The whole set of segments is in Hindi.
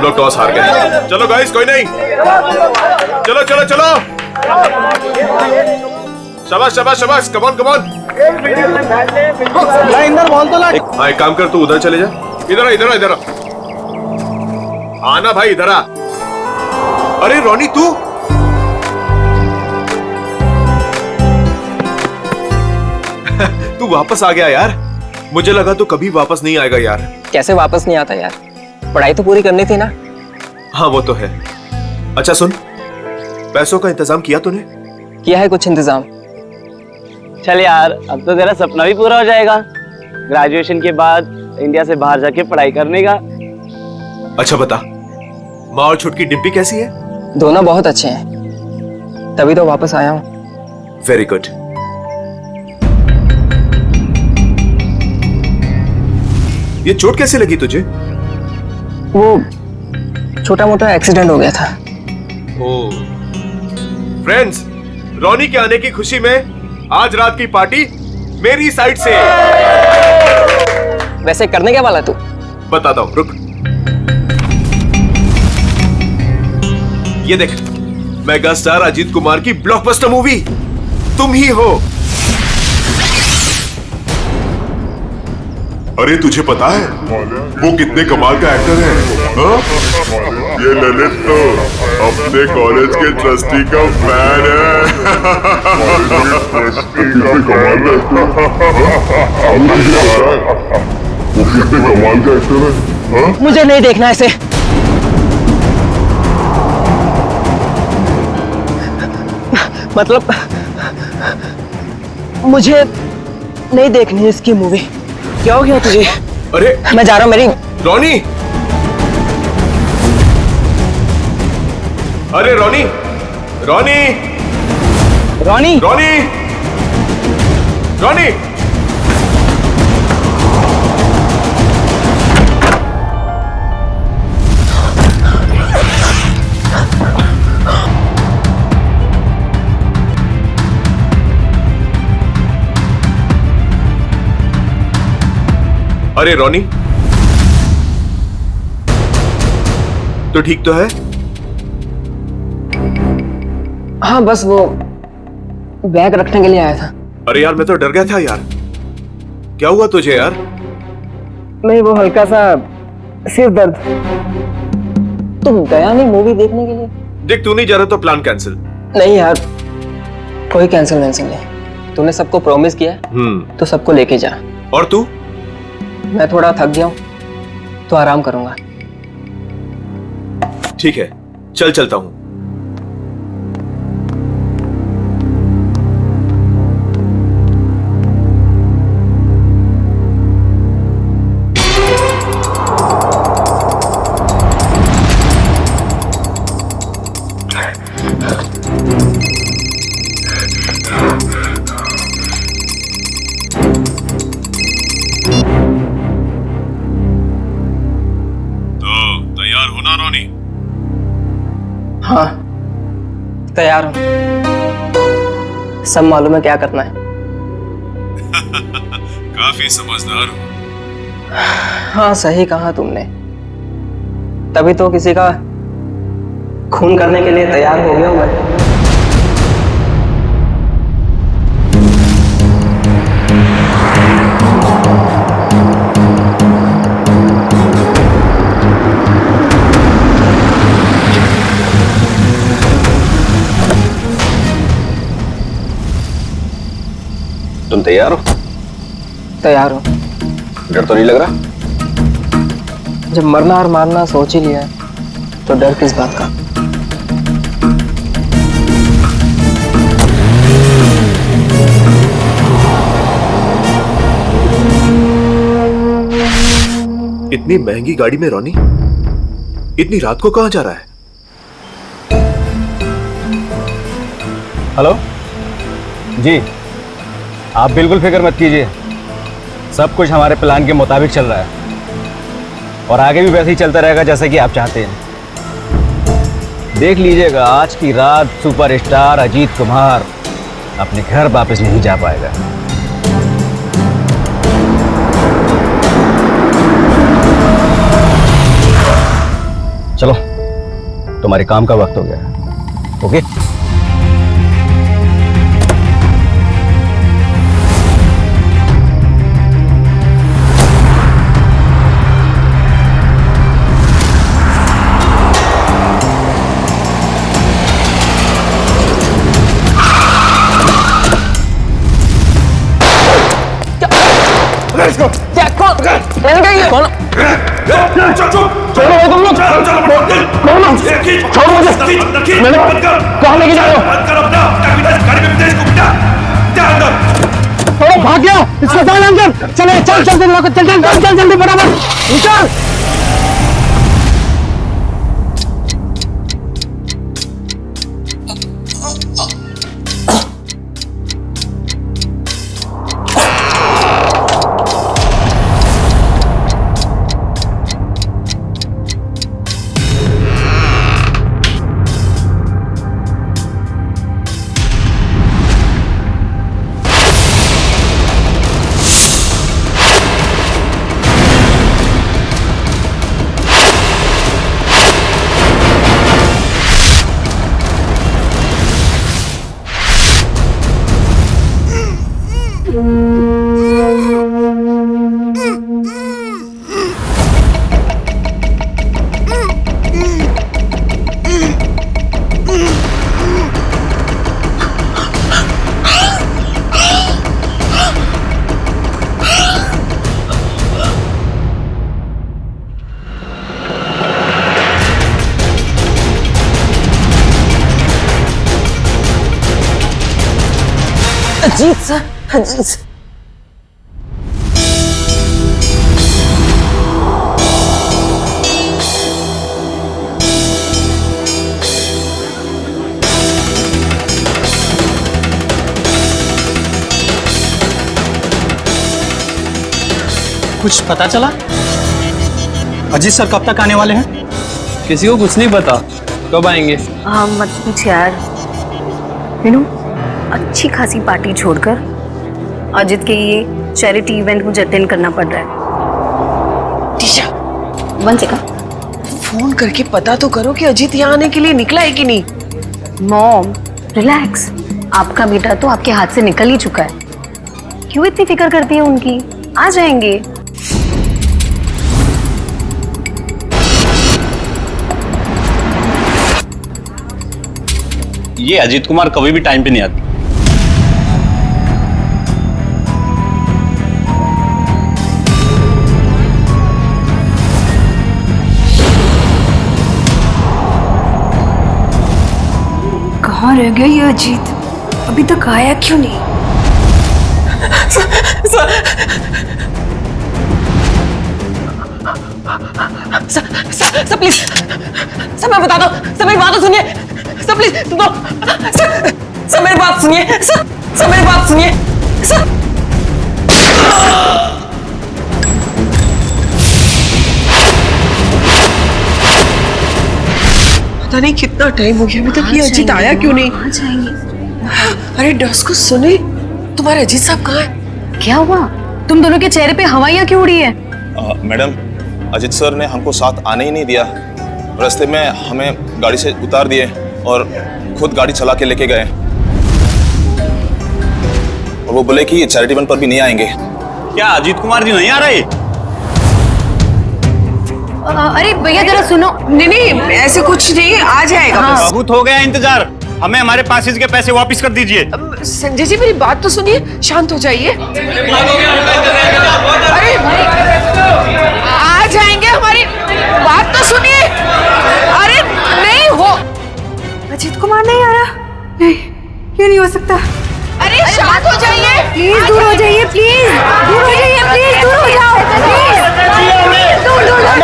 लोग टॉस हार गए। चलो गाइस, कोई नहीं, चलो चलो चलो, शाबाश शाबाश शाबाश, come on come on. Inder ball तो ला। हाँ, एक काम कर, तू उधर चले जा। इधर आ, इधर आ, इधर आ। आना भाई, इधर आ। अरे रोनी, तू तू वापस आ गया यार। मुझे लगा तू कभी वापस नहीं आएगा यार। कैसे वापस नहीं आता यार, पढ़ाई तो पूरी करनी थी ना। हाँ वो तो है। अच्छा सुन, पैसों का इंतजाम किया तूने? किया है कुछ इंतजाम। चल यार, अब तो तेरा सपना भी पूरा हो जाएगा, ग्रेजुएशन के बाद इंडिया से बाहर जाके पढ़ाई करने का। अच्छा बता, माँ और छुटकी डिम्पी कैसी है? दोनों बहुत अच्छे हैं, तभी तो वापस आया हूँ। Very good. ये चोट कैसे लगी तुझे? वो छोटा मोटा एक्सीडेंट हो गया था। ओह। फ्रेंड्स, रोनी के आने की खुशी में आज रात की पार्टी मेरी साइड से। वैसे करने क्या वाला तू? बताता हूं, रुक। ये देख, मेगा स्टार अजीत कुमार की ब्लॉकबस्टर मूवी तुम ही हो। अरे तुझे पता है वो कितने कमाल का एक्टर है? हाँ? ये ललित तो अपने कॉलेज के ट्रस्टी का फैन है। कितने कमाल का वो कितने कमाल का एक्टर है? हाँ? मुझे नहीं देखना ऐसे। मतलब मुझे नहीं देखनी इसकी मूवी। क्या हो गया तुझे? अरे मैं जा रहा हूँ। मेरी रोनी, अरे रोनी, रोनी, रोनी, रोनी, रोनी। अरे रोनी, तो ठीक तो है? हाँ बस वो बैग रखने के लिए आया था। अरे यार, मैं तो डर गया था यार। क्या हुआ तुझे यार? नहीं, वो हल्का सा सिर दर्द। तुम गया नहीं मूवी देखने के लिए? देख, तू नहीं जा रहा तो प्लान कैंसिल। नहीं यार, कोई कैंसिल नहीं। तूने सबको प्रॉमिस किया है तो सबको लेके जा। और तू? मैं थोड़ा थक गया हूं तो आराम करूंगा। ठीक है, चल चलता हूं। तैयार हो ना रोनी? हाँ तैयार हूं, सब मालूम है क्या करना है। काफी समझदार हो। हाँ सही कहा तुमने, तभी तो किसी का खून करने के लिए तैयार हो गया हूं मैं। तुम तैयार हो? तैयार हूं। डर तो नहीं लग रहा? जब मरना और मारना सोच ही लिया है तो डर किस बात का। इतनी महंगी गाड़ी में रोनी इतनी रात को कहां जा रहा है? हेलो जी, आप बिल्कुल फिक्र मत कीजिए, सब कुछ हमारे प्लान के मुताबिक चल रहा है और आगे भी वैसे ही चलता रहेगा जैसे कि आप चाहते हैं। देख लीजिएगा, आज की रात सुपरस्टार अजीत कुमार अपने घर वापस नहीं जा पाएगा। चलो, तुम्हारे काम का वक्त हो गया है। ओके? कहाँ लेके जा रहे हो? भाग गया, इसको डाल अंदर। चले, चल चल चल चल चल चल जल्दी बराबर चल। Ajit sir, Ajit sir. कुछ पता चला? अजीत सर कब तक आने वाले हैं? किसी को कुछ नहीं पता कब आएंगे। हाँ मत पूछ यार। मीनू, अच्छी खासी पार्टी छोड़कर अजित के ये चैरिटी इवेंट मुझे अटेंड करना पड़ रहा है। टीशा, 1 सेकंड, फोन करके पता तो करो कि अजीत यहाँ आने के लिए निकला है कि नहीं। मॉम रिलैक्स, आपका बेटा तो आपके हाथ से निकल ही चुका है। क्यों इतनी फिक्र करती है उनकी? आ जाएंगे। ये अजीत कुमार कभी भी टाइम पे नहीं आती। कहाँ रह गया ये अजीत? अभी तक आया क्यों नहीं? सर प्लीज, सर मैं बता दो, सर मेरी बात तो सुनिए। सर प्लीज सर मेरी बात सुनिए। सर मेरी बात सुनिए। सर पता नहीं कितना टाइम हो गया अभी तक ये अजीत आया क्यों नहीं। आ जाएंगे। अरे डस को सुने, तुम्हारे अजीत साहब कहाँ है? क्या हुआ? तुम दोनों के चेहरे पे हवाइयाँ क्यों उड़ी है? मैडम, अजीत सर ने हमको साथ आने ही नहीं दिया। रास्ते में हमें गाड़ी से उतार दिए और खुद गाड़ी चला के लेके गए। और वो बोले कि चैरिटी इवेंट पर भी नहीं आएंगे। क्या अजीत कुमार जी नहीं आ रहे? अरे भैया जरा सुनो। नहीं ऐसे कुछ नहीं, आ जाएगा। हाँ। बहुत हो गया इंतजार, हमें हमारे पासेज के पैसे वापस कर दीजिए। संजय जी मेरी बात तो सुनिए, शांत हो जाइए। अरे आ जाएंगे, हमारी बात तो सुनिए। अरे नहीं हो, अजीत कुमार नहीं आ रहा? नहीं, ये नहीं हो सकता। अरे शांत हो जाइए, प्लीज दूर हो जाइए, प्लीज दूर हो जाइए, प्लीज दूर हो जाओ, प्लीज दूर दूर दूर।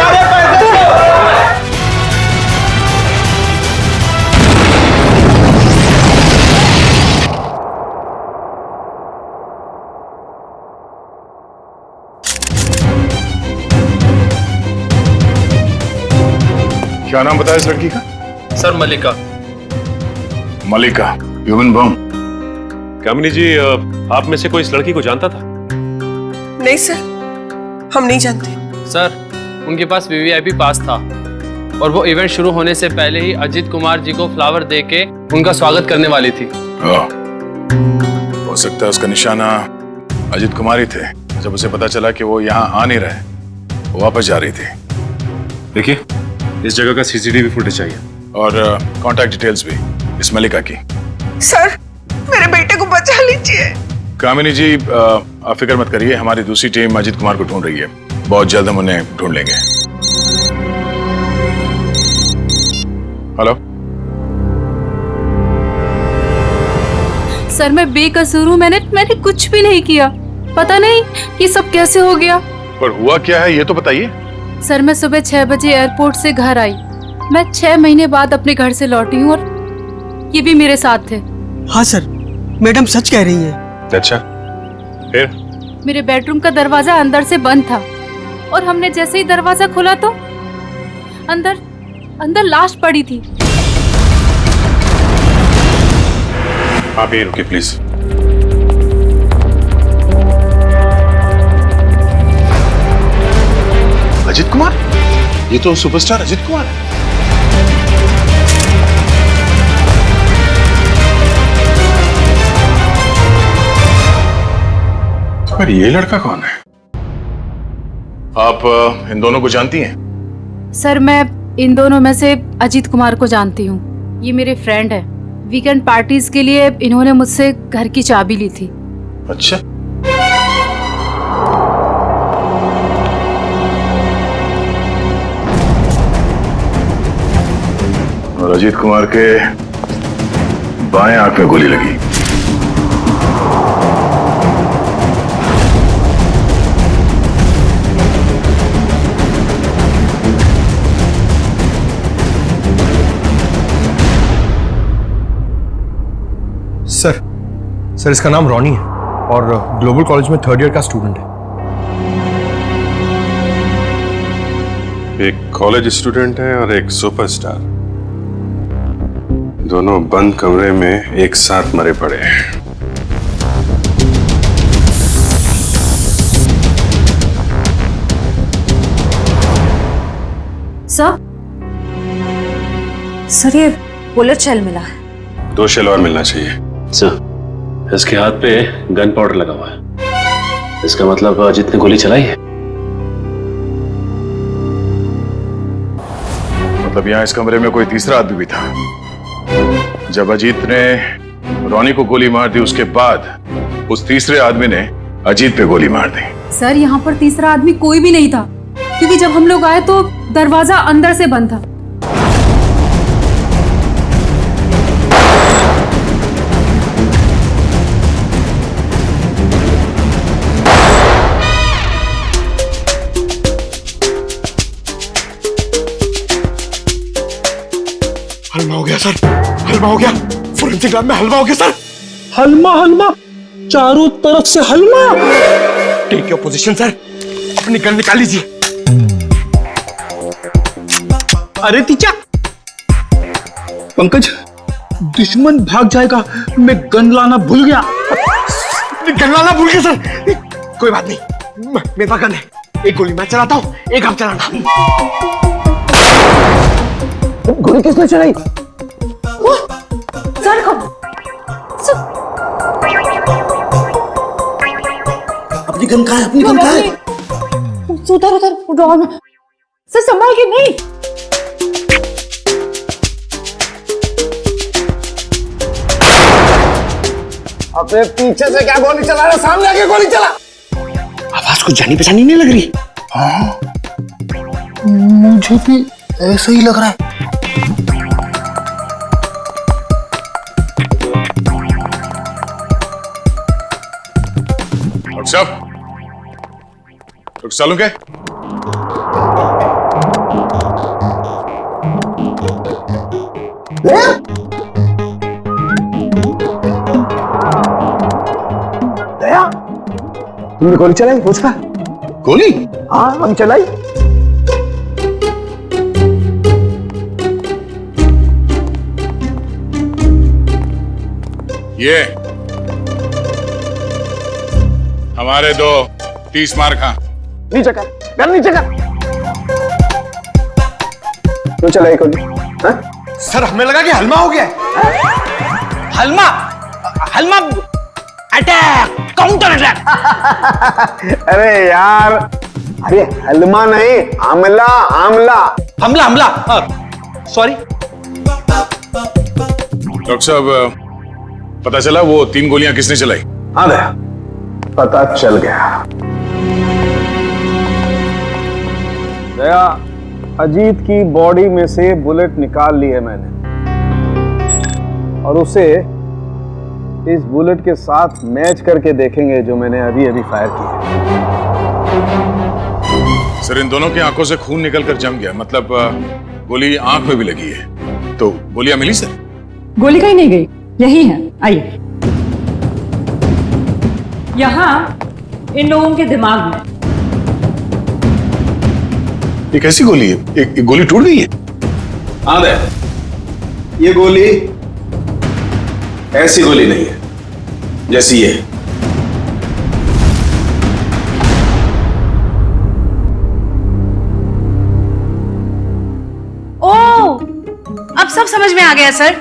क्या नाम बताया इस लड़की का? सर मलिका। मलिका, ह्यूमन बम। कामिनी जी, आप में से कोई इस लड़की को जानता था? नहीं सर, हम नहीं जानते। सर उनके पास वीवीआईपी पास था, और वो इवेंट शुरू होने से पहले ही अजीत कुमार जी को फ्लावर दे के उनका स्वागत करने वाली थी। हो सकता है उसका निशाना अजीत कुमार ही थे। जब उसे पता चला कि वो यहाँ आ नहीं रहे, वो वापस जा रही थी। देखिए, इस जगह का सीसीटीवी फुटेज चाहिए और कांटेक्ट डिटेल्स भी इस मलिका की। सर, मेरे बेटे को बचा लीजिए। कामिनी जी, आप फिक्र मत करिए, हमारी दूसरी टीम अजीत कुमार को ढूंढ रही है। बहुत जल्द हम उन्हें ढूंढ लेंगे। हेलो सर, मैं बेकसूर हूँ। मैंने कुछ भी नहीं किया। पता नहीं ये सब कैसे हो गया। पर हुआ क्या है ये तो बताइए। सर, मैं सुबह 6 बजे एयरपोर्ट से घर आई। मैं 6 महीने बाद अपने घर से लौटी हूँ और ये भी मेरे साथ थे। हाँ सर, मैडम सच कह रही हैं। अच्छा, फिर? मेरे बेडरूम का दरवाजा अंदर से बंद था और हमने जैसे ही दरवाजा खोला तो अंदर लाश पड़ी थी। आप यहीं रुकिए प्लीज। अजीत कुमार? ये तो सुपरस्टार अजीत कुमार है। पर ये लड़का कौन है? आप इन दोनों को जानती हैं? सर, मैं इन दोनों में से अजीत कुमार को जानती हूँ। ये मेरे फ्रेंड है। वीकेंड पार्टीज के लिए इन्होंने मुझसे घर की चाबी ली थी। अच्छा, और अजीत कुमार के बाएं आंख में गोली लगी। सर, इसका नाम रॉनी है और ग्लोबल कॉलेज में 3rd ईयर का स्टूडेंट है। एक कॉलेज स्टूडेंट है और एक सुपरस्टार, दोनों बंद कमरे में एक साथ मरे पड़े हैं। सर, ये बुलेट शेल मिला है। 2 शेल और मिलना चाहिए। सर, इसके हाथ पे गन पाउडर लगा हुआ है। इसका मतलब अजीत ने गोली चलाई है। मतलब यहाँ इस कमरे में कोई तीसरा आदमी भी था। जब अजीत ने रॉनी को गोली मार दी, उसके बाद उस तीसरे आदमी ने अजीत पे गोली मार दी। सर, यहाँ पर तीसरा आदमी कोई भी नहीं था क्योंकि जब हम लोग आए तो दरवाजा अंदर से बंद था। हलवा हो गया सर, हलवा हो गया। फोरेंसिक लैब में हलवा हो गया सर। हलवा चारों तरफ से हलवा। टेक योर पोजीशन सर, अपनी गन निकाल लीजिए। अरे तीचा, पंकज, दुश्मन भाग जाएगा, मैं गन लाना भूल गया। गन लाना भूल गया सर। कोई बात नहीं, मेरे पास गन है। एक गोली मैं चलाता हूँ, एक आप चलाना। गोली किसने चलाई? सर, अपनी गन कहाँ है? अपनी गन कहाँ है? उधर ड्रॉर में। सर, संभाल के। नहीं, अपने पीछे से क्या गोली चला रहा? सामने आके गोली चला। आवाज कुछ जानी पहचानी नहीं लग रही। हाँ, मुझे भी ऐसा ही लग रहा है। डॉक्टर साहब चलूं क्या? दया, तुमने गोली चलाई? उसका गोली? हाँ, हम चलाई। ये हमारे 2 30 मार खा। नीचे कर, गन नीचे कर। क्यों चलाई गोली? हाँ? सर हमें लगा कि हलमा हो गया है। हलमा हलमा अटैक, काउंटर अटैक। अरे यार, अरे हलमा नहीं, आमला आमला। हमला हमला, सॉरी। डॉक्टर साहब, पता चला वो 3 गोलियां किसने चलाई? हाँ दया, पता चल गया। दया, अजीत की बॉडी में से बुलेट निकाल ली है मैंने, और उसे इस बुलेट के साथ मैच करके देखेंगे जो मैंने अभी अभी फायर की है। सर, इन दोनों की आंखों से खून निकलकर जम गया, मतलब गोली आंख में भी लगी है। तो गोलियां मिली सर? गोली कहीं नहीं गई, यही है, आइए। यहाँ इन लोगों के दिमाग में। ये कैसी गोली है? एक गोली टूट गई है? हाँ दया, ये गोली ऐसी गोली नहीं है जैसी ये। ओह, अब सब समझ में आ गया सर।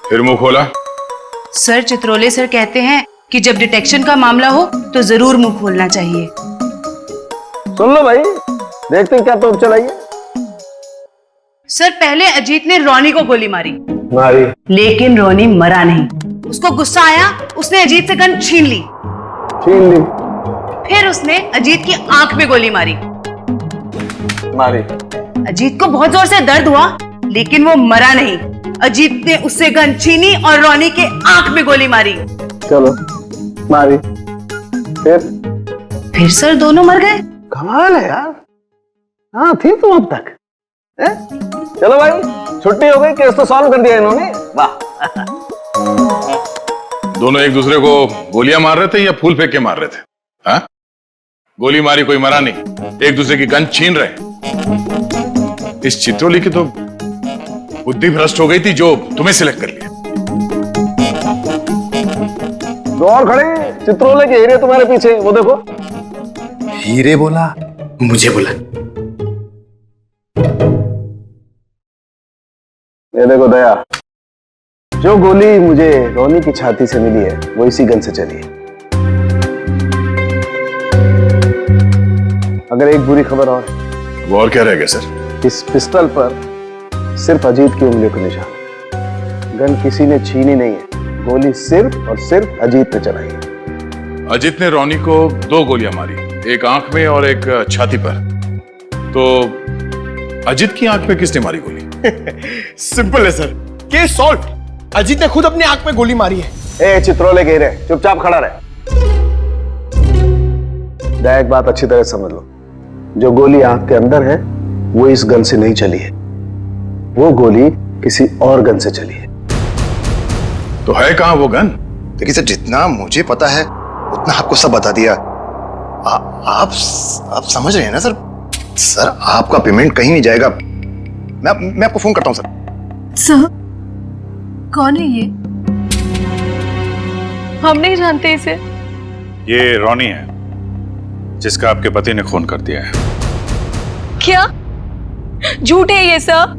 फिर मुंह खोला? सर, चित्रोले सर कहते हैं कि जब डिटेक्शन का मामला हो तो जरूर मुंह खोलना चाहिए। सुन लो भाई, देखते हैं क्या तोप चलाइए। सर, पहले अजीत ने रोनी को गोली मारी, लेकिन रोनी मरा नहीं। उसको गुस्सा आया, उसने अजीत से गन छीन ली। फिर उसने अजीत की आंख में गोली मारी। अजीत को बहुत जोर से दर्द हुआ, लेकिन वो मरा नहीं। अजीत ने उससे गन छीनी और रोनी के आंख में गोली मारी। चलो, मारी। फिर सर दोनों मर गए। कमाल है यार। हाँ, थी तुम अब तक। चलो भाई, छुट्टी हो गई, केस तो सॉल्व कर दिया इन्होंने। वाह। दोनों एक दूसरे को गोलियां मार रहे थे या फूल फेंक के मार रहे थे? हाँ? गोली मारी, कोई मरा नहीं, एक दूसरे की गन छीन रहे। इस चित्रोली की तो बुद्धि भ्रष्ट हो गई थी जो तुम्हें सिलेक्ट कर लिया। दो और खड़े चित्रोले के हीरे तुम्हारे पीछे, वो देखो। हीरे बोला, मुझे बोला। ये देखो दया, जो गोली मुझे रोनी की छाती से मिली है वो इसी गन से चली है। अगर एक बुरी खबर और, वो और क्या रह गया सर? इस पिस्टल पर सिर्फ अजीत की उंगली को निशान है। गन किसी ने छीनी नहीं है, गोली सिर्फ और सिर्फ अजीत ने चलाई है। अजीत ने रोनी को 2 गोलियां मारी, एक आंख में और एक छाती पर। तो अजीत की आंख में किसने मारी गोली? सिंपल है सर, केस सॉल्व। अजीत ने खुद अपनी आंख में गोली मारी है। ए चित्रोले के हीरे, चुपचाप खड़ा रहे। दया, एक बात अच्छी तरह समझ लो, जो गोली आंख के अंदर है वो इस गन से नहीं चली है, वो गोली किसी और गन से चली है। तो है कहां वो गन? देखिए सर, जितना मुझे पता है उतना आपको सब बता दिया। आप समझ रहे हैं ना सर? सर, आपका पेमेंट कहीं नहीं जाएगा। मैं आपको फोन करता हूं सर। कौन है ये? हम नहीं जानते इसे। ये रोनी है, जिसका आपके पति ने खून कर दिया है। क्या झूठ है ये सब?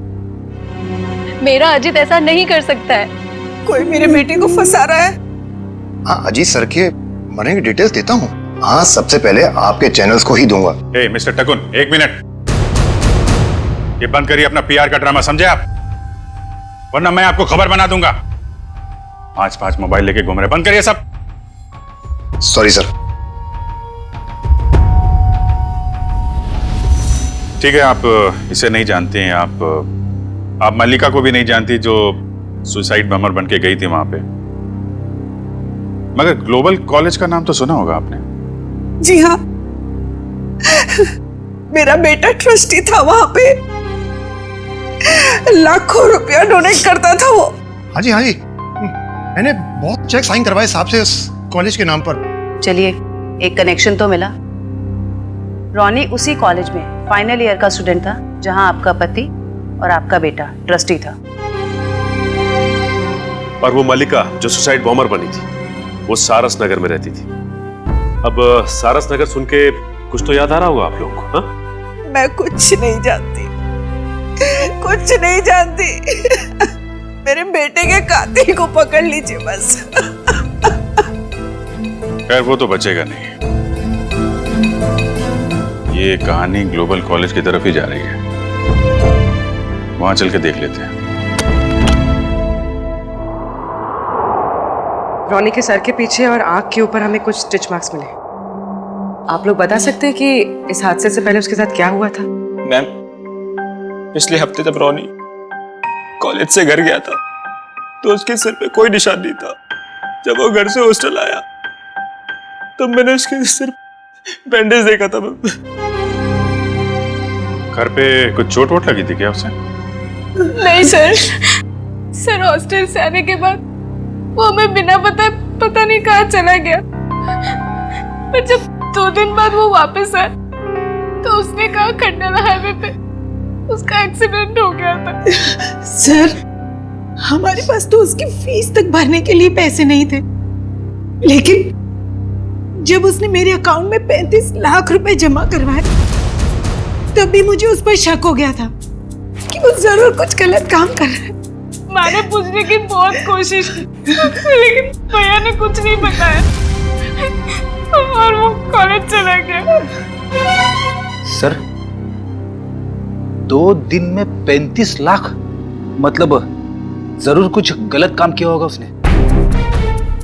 मेरा अजीत ऐसा नहीं कर सकता है। कोई मेरे बेटे को फंसा रहा है। हाँ, अजीत सर के मरने की डिटेल्स देता हूँ। हाँ, सबसे पहले आपके चैनल्स को ही दूंगा। मिस्टर टकुन, 1 मिनट, ये बंद करिए अपना PR का ड्रामा, समझे आप? वरना मैं आपको खबर बना दूंगा। 5 मोबाइल लेके घूम रहे, बंद करिए सब। Sorry sir. ठीक है, आप इसे नहीं जानते हैं, आप मल्लिका को भी नहीं जानती जो सुसाइड बमर बन के गई थी वहां पे। मगर ग्लोबल कॉलेज का नाम तो सुना होगा आपने। जी हाँ, मेरा बेटा ट्रस्टी था वहां पे, लाखों रुपया डोनेट करता था वो। हाँ जी, मैंने बहुत चेक साइन करवाए साहब से उस कॉलेज के नाम पर। चलिए, एक कनेक्शन तो मिला। रोनी उसी कॉलेज में फाइनल ईयर का स्टूडेंट था जहां आपका पति और आपका बेटा ट्रस्टी था। और वो मल्लिका जो सुसाइड बॉम्बर बनी थी, वो सारस नगर में रहती थी। अब सारस नगर सुन के कुछ तो याद आ रहा होगा आप लोगों को? हाँ? मैं कुछ नहीं जानती। कुछ नहीं जानती। मेरे बेटे के कातिल को पकड़ लीजिए बस। खैर वो तो बचेगा नहीं। ये कहानी ग्लोबल कॉलेज की तरफ ही जा रही है, वहां चल के देख लेते हैं। रॉनी के सर के पीछे और आंख के ऊपर हमें कुछ स्टिच मार्क्स मिले। आप लोग बता सकते हैं कि इस हादसे से पहले उसके साथ क्या हुआ था? मैम, पिछले हफ्ते जब रॉनी कॉलेज से घर गया था तो उसके सिर पे कोई निशान नहीं था। जब वो घर से हॉस्टल आया तब मैंने उसके सिर बैंडेज देखा था। घर पे कुछ चोट वोट लगी थी क्या उसे? नहीं सर हॉस्टल से आने के बाद वो हमें बिना पता नहीं कहाँ चला गया। पर जब 2 दिन बाद वो वापस आया तो उसने कहा खंडाला हाईवे पे उसका एक्सीडेंट हो गया था। सर, हमारे पास तो उसकी फीस तक भरने के लिए पैसे नहीं थे, लेकिन जब उसने मेरे अकाउंट में 35 लाख रुपए जमा करवाए तभी मुझे उस पर शक हो गया था कि वो जरूर कुछ गलत काम कर रहा है। मैंने पूछने की बहुत कोशिश की लेकिन भैया ने कुछ नहीं बताया और वो कॉलेज चला गया। सर 2 दिन में 35 लाख, मतलब जरूर कुछ गलत काम किया होगा उसने।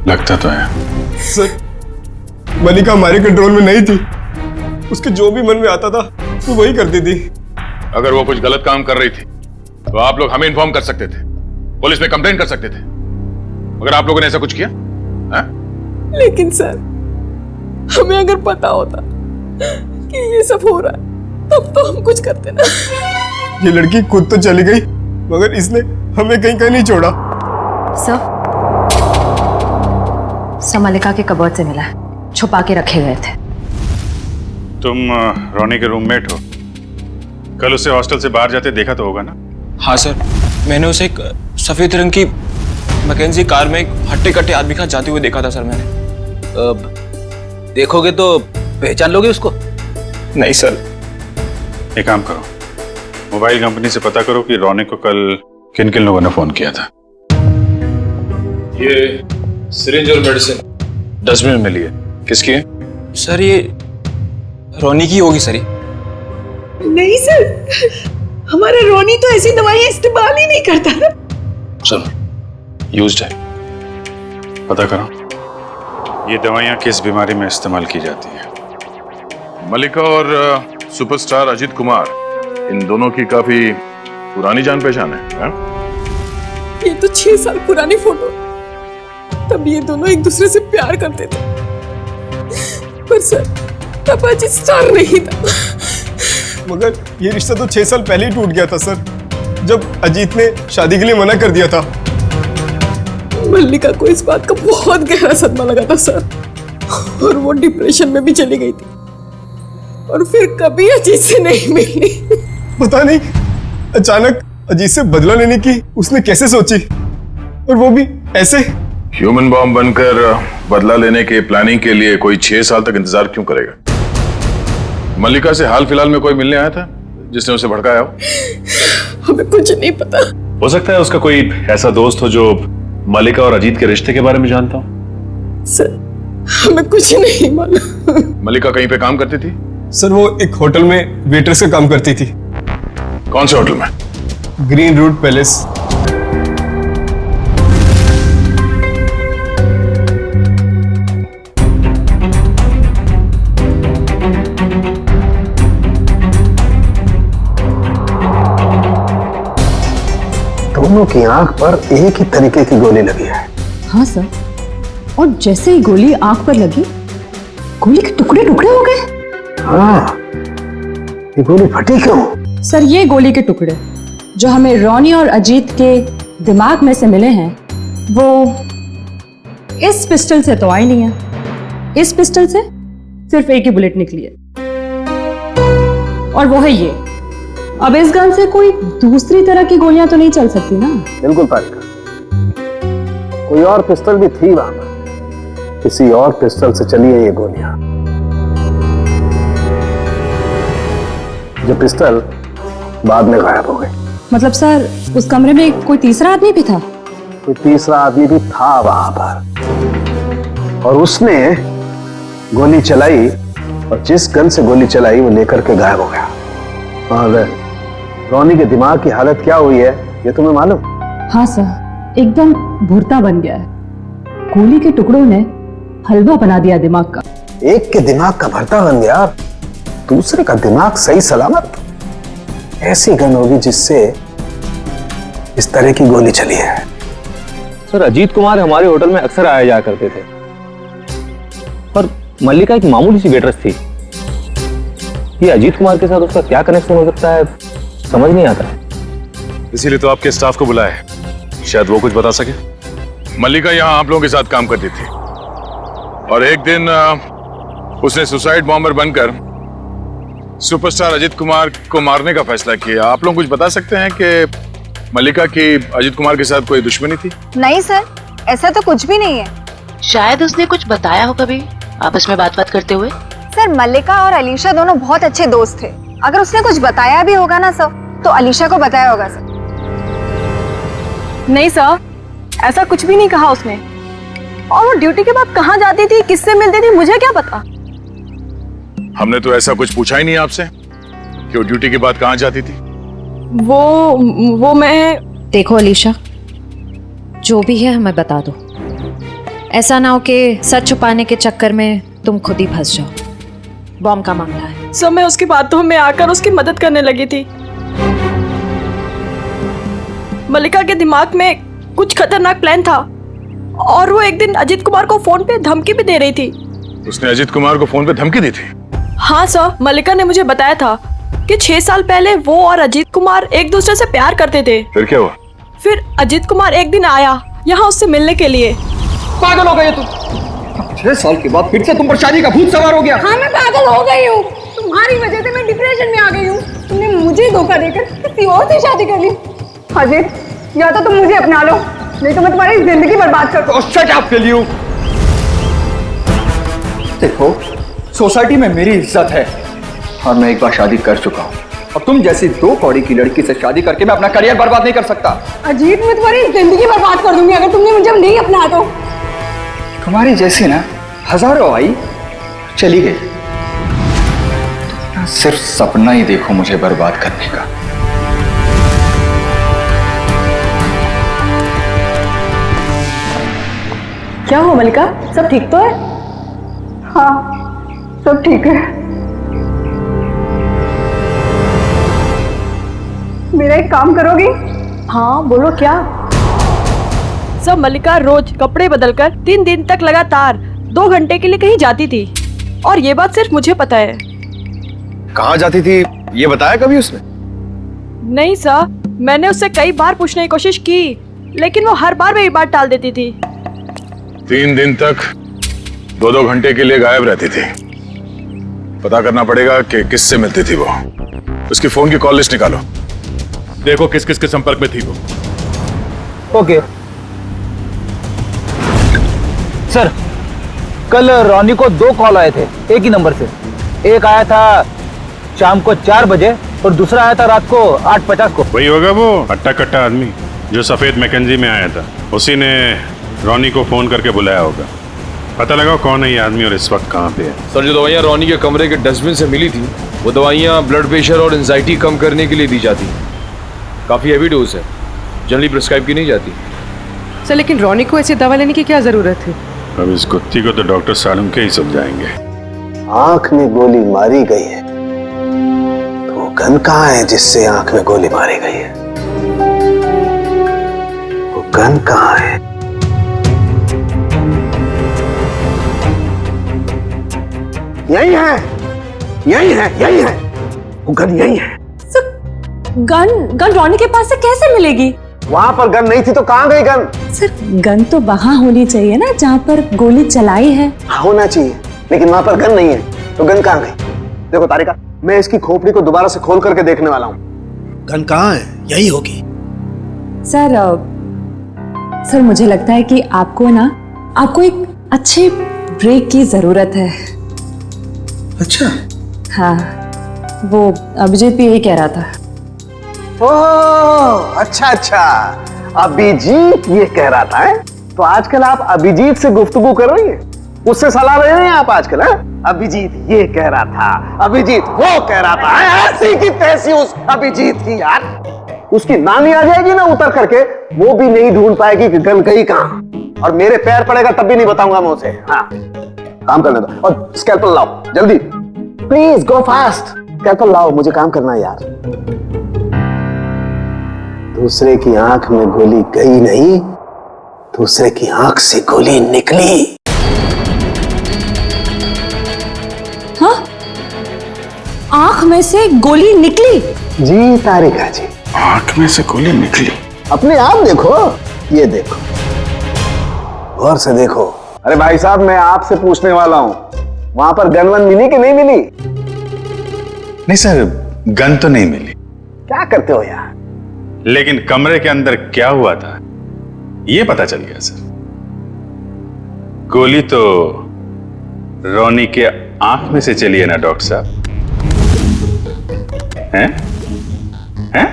लगता तो है। सर, मलिका हमारे कंट्रोल में नहीं थी। उसके जो भी मन में आता था वो वही करती थी। अगर वो कुछ गलत काम कर रही थी तो आप लोग हमें इन्फॉर्म कर सकते थे, पुलिस में कंप्लेंट कर सकते थे। अगर आप लोगों ने ऐसा कुछ किया है? लेकिन सर, हमें अगर पता होता कि ये सब हो रहा है तब तो हम कुछ करते ना। ये लड़की खुद तो चली गई मगर इसने हमें कहीं नहीं छोड़ा। सर मलिका के कबर्ड से मिला है, छुपा के रखे गए थे। तुम रोनी के रूममेट हो, कल उसे हॉस्टल से बाहर जाते देखा तो होगा ना? हाँ सर, मैंने उसे एक सफेद रंग की मैकेंजी कार में एक हट्टे कट्टे आदमी के साथ जाते हुए देखा था सर मैंने। देखोगे तो पहचान लोगे उसको? नहीं सर। एक काम करो, मोबाइल कंपनी से पता करो कि रोनी को कल किन किन लोगों ने फोन किया था। ये सिरिंज और मेडिसिन डस्टबिन में लिए। किसकी है? सर ये रोनी की होगी सर। नहीं सर, हमारा रोनी तो ऐसी दवाइयां इस्तेमाल ही नहीं करता ना। चलो, यूज्ड है, पता करो ये दवाइयां किस बीमारी में इस्तेमाल की जाती है। मलिका और सुपरस्टार अजीत कुमार, इन दोनों की काफी पुरानी जान पहचान है? ये तो 6 साल पुरानी फोटो, तब ये दोनों एक दूसरे से प्यार करते थे। पर सर, तब अजीत स्टार नहीं था। मगर ये रिश्ता तो 6 साल पहले ही टूट गया था सर, जब अजीत ने शादी के लिए मना कर दिया था। मल्लिका को इस बात का बहुत गहरा सदमा लगा था सर, और वो डिप्रेशन में भी चली गई थी और फिर कभी अजीत से नहीं मिली। पता नहीं अचानक अजीत से बदला लेने की उसने कैसे सोची, और वो भी ऐसे। ह्यूमन बॉम्ब बनकर बदला लेने के प्लानिंग के लिए कोई 6 साल तक इंतजार क्यों करेगा? मल्लिका से हाल फिलहाल में कोई मिलने आया था जिसने उसे भड़काया हो? हमें कुछ नहीं पता। हो सकता है उसका कोई ऐसा दोस्त हो जो मल्लिका और अजीत के रिश्ते के बारे में जानता हो। सर, हमें कुछ नहीं मालूम। मल्लिका कहीं पे काम करती थी? सर, वो एक होटल में वेटर से काम करती थी। कौन से होटल में? Green Root Palace. दोनों की आंख पर एक ही तरीके की गोली लगी है। हाँ सर, और जैसे ही गोली आंख पर लगी, गोली के टुकड़े टुकड़े हो गए। हाँ, ये गोली फटी क्यों? सर, ये गोली के टुकड़े जो हमें रोनी और अजीत के दिमाग में से मिले हैं, वो इस पिस्टल से तो आई नहीं है। इस पिस्टल से सिर्फ एक ही बुलेट निकली है, और वो है ये। अब इस गन से कोई दूसरी तरह की गोलियां तो नहीं चल सकती ना? बिल्कुल पारिका, कोई और पिस्टल भी थी वहां पर, किसी और पिस्टल से चली है ये गोलियां। जो पिस्टल बाद में गायब हो गई। मतलब सर उस कमरे में कोई तीसरा आदमी भी था? कोई तीसरा आदमी भी था वहां पर, और उसने गोली चलाई, और जिस गन से गोली चलाई वो लेकर के गायब हो गया। और रोनी के दिमाग की हालत क्या हुई है ये तुम्हें मालूम? हाँ सर, एकदम भुरता बन गया है। गोली के टुकड़ों ने हलवा बना दिया दिमाग का। एक के दिमाग का भरता बन गया, दूसरे का दिमाग सही सलामत। ऐसी गन होगी जिससे इस तरह की गोली चली है। सर अजीत कुमार हमारे होटल में अक्सर आया जाया करते थे, पर मल्लिका एक मामूली सी वेटरेस थी। ये अजीत कुमार के साथ उसका क्या कनेक्शन हो सकता है समझ नहीं आता है। इसीलिए तो आपके स्टाफ को बुलाया है, शायद वो कुछ बता सके। मल्लिका यहाँ आप लोगों के साथ काम करती थी और एक दिन उसने सुसाइड बॉम्बर बनकर सुपरस्टार अजीत कुमार को मारने का फैसला किया। आप लोग कुछ बता सकते हैं कि मल्लिका की अजीत कुमार के साथ कोई दुश्मनी थी? नहीं सर, ऐसा तो कुछ भी नहीं है। शायद उसने कुछ बताया हो कभी आपस में बात करते हुए। सर मल्लिका और अलीशा दोनों बहुत अच्छे दोस्त थे। अगर उसने कुछ बताया भी होगा ना सर, तो अलीशा को बताया होगा सर। नहीं सर, ऐसा कुछ भी नहीं कहा उसने। और वो ड्यूटी के बाद कहाँ जाती थी, किससे मिलती थी, मुझे क्या पता। हमने तो ऐसा कुछ पूछा ही नहीं आपसे कि वो ड्यूटी के बाद कहाँ जाती थी। वो मैं। देखो अलीशा, जो भी है हमें बता दो। ऐसा ना हो कि सच छुपाने के चक्कर में तुम खुद ही फंस जाओ। बॉम्ब का मामला है। सर मैं उसकी बातों में आकर उसकी मदद करने लगी थी। मल्लिका के दिमाग में कुछ खतरनाक प्लान था और वो एक दिन अजीत कुमार को फोन पे धमकी भी दे रही थी। उसने अजीत कुमार को फोन पे धमकी दी थी? हाँ सर, मल्लिका ने मुझे बताया था कि 6 साल पहले वो और अजीत कुमार एक दूसरे से प्यार करते थे। फिर क्या हुआ? फिर अजीत कुमार एक दिन आया यहाँ उससे मिलने के लिए। पागल हो गए तुम? 6 साल के बाद फिर से तुम पर शादी का भूत सवार हो गया। हाँ मैं पागल हो गई हूँ। तुम्हारी वजह से मैं डिप्रेशन में आ गई हूँ। तुमने मुझे धोखा देकर किसी और से शादी कर ली। अजीत, या तो तुम मुझे अपना लो, नहीं तो मैं तुम्हारी जिंदगी बर्बाद कर दूँ। Shut up will you. देखो, सोसाइटी में मेरी इज्जत है और मैं एक बार शादी कर चुका हूँ, और तुम जैसी 2 कौड़ी की लड़की से शादी करके मैं अपना करियर बर्बाद नहीं कर सकता। अजीत, मैं तुम्हारी जिंदगी बर्बाद कर दूंगी अगर तुमने मुझे नहीं अपना तो। तुम्हारी जैसी ना हजारों आई चली गई। तुम सिर्फ सपना ही देखो मुझे बर्बाद करने का। क्या हो मल्लिका, सब ठीक तो है? हाँ सब ठीक है। मेरा एक काम करोगी? हाँ बोलो क्या? सब मल्लिका रोज कपड़े बदलकर 3 दिन तक लगातार 2 घंटे के लिए कहीं जाती थी, और ये बात सिर्फ मुझे पता है। कहाँ जाती थी ये बताया कभी उसने? नहीं सर, मैंने उससे कई बार पूछने की कोशिश की, लेकिन वो हर बार मेरी बात टाल देती थी। 3 दिन तक 2-2 घंटे के लिए गायब रहती थी। पता करना पड़ेगा कि किससे मिलती थी वो। उसकी फोन की कॉल लिस्ट निकालो, देखो किस किस के संपर्क में थी वो। ओके सर, कल रोनी को 2 कॉल आए थे एक ही नंबर से। एक आया था शाम को 4 बजे और दूसरा आया था रात को 8:50 को। वही होगा वो हट्टा कट्टा आदमी जो सफेद मैकेंजी में आया था। उसी ने रोनी को फोन करके बुलाया होगा। पता लगाओ कौन है ये आदमी और इस वक्त कहाँ पे है। सर, जो दवाइयाँ रोनी के कमरे के डस्टबिन से मिली थी, वो दवाइयाँ ब्लड प्रेशर और एंजाइटी कम करने के लिए दी जाती। काफी हेवी डोज है, जनरली प्रिस्क्राइब की नहीं जाती। सर लेकिन रोनी को ऐसी दवा लेने की क्या जरूरत थी? अब इस कुत्ती को तो डॉक्टर सालुंके ही समझाएंगे। आंख में गोली मारी गई है तो वो गन कहाँ है जिससे आंख में गोली मारी गई है? वो गन कहाँ है? यही है, यही है, यही है, वो गन यही है। गन रोनी के पास से कैसे मिलेगी? वहां पर गन नहीं थी तो कहाँ गई गन? सर गन तो वहां होनी चाहिए ना जहाँ पर गोली चलाई है। होना चाहिए, लेकिन वहां पर गन नहीं है तो गन कहाँ गई? देखो तारिका, मैं इसकी खोपड़ी को दोबारा से खोल करके देखने वाला हूँ। गन कहाँ है? यही होगी। सर मुझे लगता है कि आपको एक अच्छे ब्रेक की जरूरत है। अच्छा? हाँ, वो अभिजीत भी यही कह रहा था। ओह अच्छा अच्छा, अभिजीत ये कह रहा था है? तो आजकल आप अभिजीत से गुफ्तगू कर रही हैं, उससे सलाह ले रहे हैं आप आजकल है? अभिजीत ये कह रहा था, अभिजीत वो कह रहा था, ऐसी की तैसी उस अभिजीत की यार, उसकी नानी आ जाएगी ना उतर करके, वो भी नहीं ढूंढ पाएगी कि गन गई कहां, और मेरे पैर पड़ेगा तब भी नहीं बताऊंगा मैं उसे। हाँ काम करने दो, और स्कैल्पल लाओ जल्दी, प्लीज गो फास्ट, स्कैल्पल लाओ, मुझे काम करना है यार। दूसरे की आंख में गोली गई नहीं, दूसरे की आंख से गोली निकली। हाँ? आंख में से गोली निकली? जी तारिका जी, आंख में से गोली निकली। अपने आप देखो, ये देखो, गौर से देखो। अरे भाई साहब, मैं आपसे पूछने वाला हूं, वहां पर गन वन मिली कि नहीं मिली? नहीं सर, गन तो नहीं मिली। क्या करते हो यार? लेकिन कमरे के अंदर क्या हुआ था ये पता चल गया सर। गोली तो रोनी के आंख में से चली है ना डॉक्टर साहब? हैं? हैं?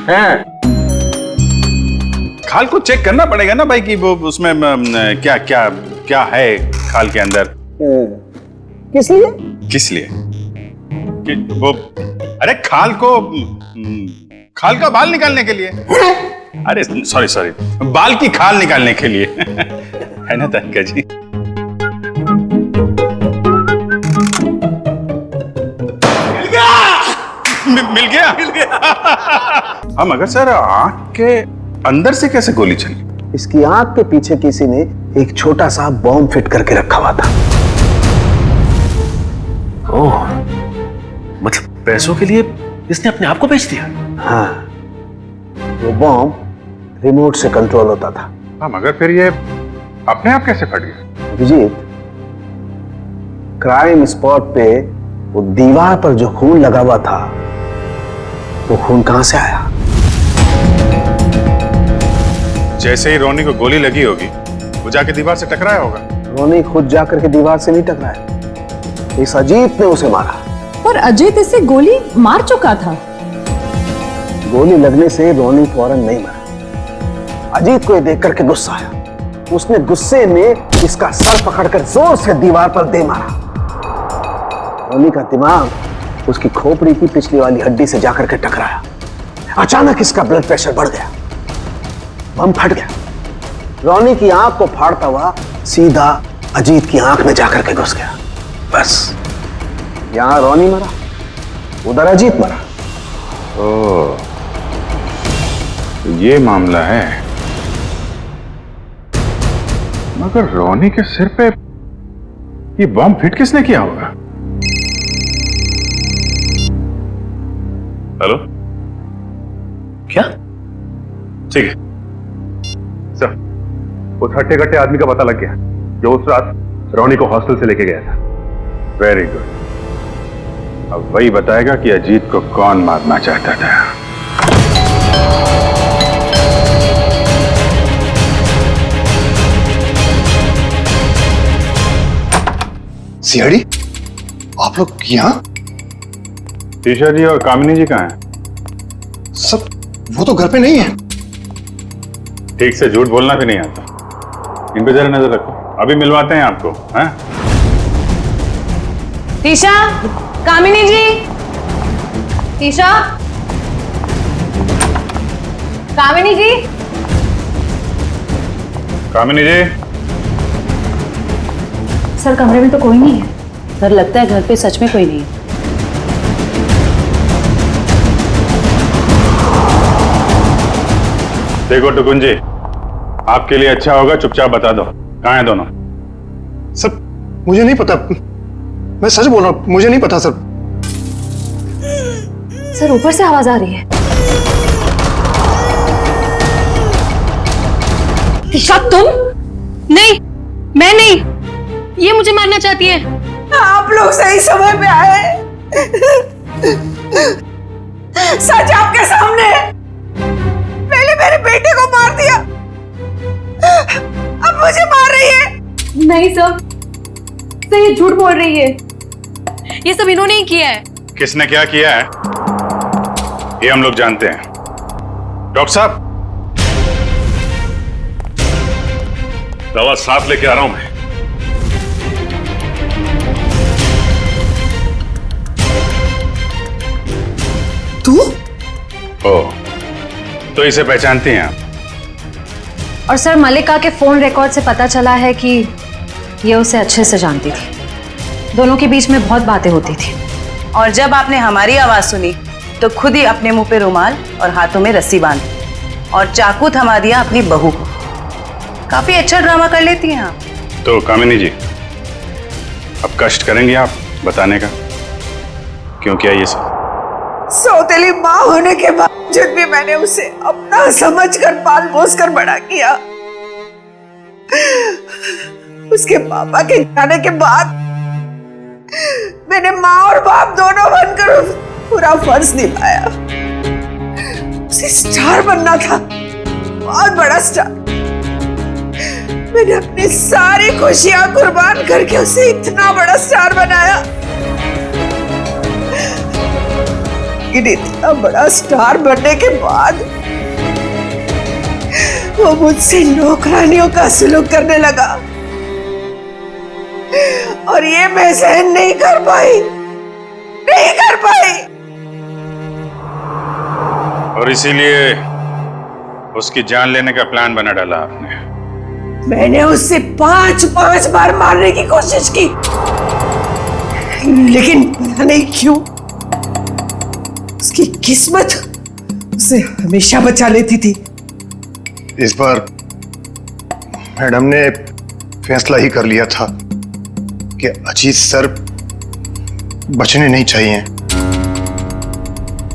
हैं? खाल को चेक करना पड़ेगा ना भाई कि वो उसमें क्या क्या क्या है खाल के अंदर। किस लिए? किस लिए? कि वो अरे खाल का बाल निकालने के लिए। अरे सॉरी सॉरी, बाल की खाल निकालने के लिए है ना तारिका जी? मिल गया। हम मगर सर आंख के अंदर से कैसे गोली चली? इसकी आंख के पीछे किसी ने एक छोटा सा बॉम्ब फिट करके रखा हुआ था। ओह, मतलब पैसों के लिए इसने अपने आप को बेच दिया? हाँ, वो बॉम्ब रिमोट से कंट्रोल होता था। हाँ मगर फिर ये अपने आप कैसे फट गया? अभिजीत, क्राइम स्पॉट पे वो दीवार पर जो खून लगा हुआ था, वो खून कहां से आया? जैसे ही रोनी को गोली लगी होगी, वो जाके दीवार से टकराया होगा। रोनी खुद जाकर के दीवार से नहीं टकराया, इस अजीत ने उसे मारा। पर अजीत इसे गोली मार चुका था। गोली लगने से रोनी फौरन नहीं मरा। अजीत को ये देख करके गुस्सा आया, उसने गुस्से में इसका सर पकड़कर जोर से दीवार पर दे मारा। रोनी का दिमाग उसकी खोपड़ी की पिछली वाली हड्डी से जाकर के टकराया। अचानक इसका ब्लड प्रेशर बढ़ गया, बम फट गया। रोनी की आंख को फाड़ता हुआ सीधा अजीत की आंख में जाकर के घुस गया। बस यहां रोनी मरा, उधर अजीत मरा। ओह, ये मामला है। मगर रोनी के सिर पे ये बॉम्ब फिट किसने किया होगा? हेलो, क्या? ठीक है सर, उस हट्टे कट्टे आदमी का पता लग गया जो उस रात रोनी को हॉस्टल से लेके गया था। वेरी गुड, अब वही बताएगा कि अजीत को कौन मारना चाहता था। सीआईडी, आप लोग यहाँ? टीशा जी और कामिनी जी कहाँ हैं? सब, वो तो घर पे नहीं है। ठीक से झूठ बोलना भी नहीं आता, इन पे जरा नजर रखो, अभी मिलवाते हैं आपको। हैं? टीशा, कामिनी जी, टीशा, कामिनी जी, कामिनी जी। सर कमरे में तो कोई नहीं है। सर लगता है घर पे सच में कोई नहीं है। देखो टुकुन जी, आपके लिए अच्छा होगा चुपचाप बता दो कहाँ हैं दोनों। सर मुझे नहीं पता, मैं सच बोल रहा हूँ, मुझे नहीं पता सर। सर ऊपर से आवाज आ रही है। ईशा तुम? नहीं, मैं नहीं, ये मुझे मारना चाहती है। आप लोग सही समय पे आए। सच आपके सामने है। पहले मेरे बेटे को मार दिया, अब मुझे मार रही नहीं सर, ये झूठ बोल रही है। ये सब इन्होंने ही किया है। किसने क्या किया है ये हम लोग जानते हैं। डॉक्टर साहब, दवा साथ लेके आ रहा हूं मैं। तू? ओ, तो इसे पहचानती हैं आप? और सर, मल्लिका के फोन रिकॉर्ड से पता चला है कि ये उसे अच्छे से जानती थी। दोनों के बीच में बहुत बातें होती थी। और जब आपने हमारी आवाज सुनी तो खुद ही अपने मुंह पे रुमाल और हाथों में रस्सी बांधी और चाकू थमा दिया अपनी बहू को। काफी अच्छा ड्रामा कर लेती हैं आप। तो कामिनी जी, अब कष्ट करेंगी आप बताने का क्यों किया ये सब? सौतेली माँ होने के बावजूद भी मैंने उसे अपना समझकर पाल पोस कर बड़ा किया। उसके पापा के जाने के बाद मैंने माँ और बाप दोनों बनकर पूरा फर्ज निभाया। उसे स्टार बनना था, बहुत बड़ा स्टार। मैंने अपनी सारी खुशियां कुर्बान करके उसे इतना बड़ा स्टार बनाया। लेकिन इतना बड़ा स्टार बनने के बाद वो मुझसे नौकरानियों का सलूक करने लगा और ये मैं सहन नहीं कर पाई। और इसीलिए उसकी जान लेने का प्लान बना डाला आपने। मैंने उससे 5 बार मारने की कोशिश की, लेकिन पता नहीं क्यों उसकी किस्मत उसे हमेशा बचा लेती थी। इस बार मैडम ने फैसला ही कर लिया था कि अजीत सर बचने नहीं चाहिए।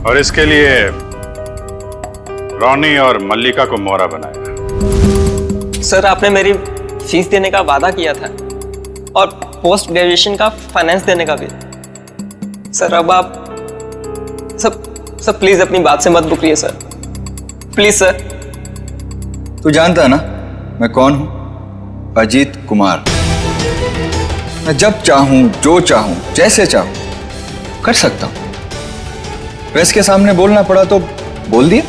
और इसके लिए रोनी और मल्लिका को मोहरा बनाया। सर, आपने मेरी फीस देने का वादा किया था और पोस्ट ग्रेजुएशन का फाइनेंस देने का भी। सर, अब आप सब प्लीज अपनी बात से मत रुकिए सर, प्लीज सर। तू जानता है ना मैं कौन हूं? अजीत कुमार। मैं जब चाहूं, जो चाहूं, जैसे चाहूं कर सकता हूं। प्रेस के सामने बोलना पड़ा तो बोल दिया।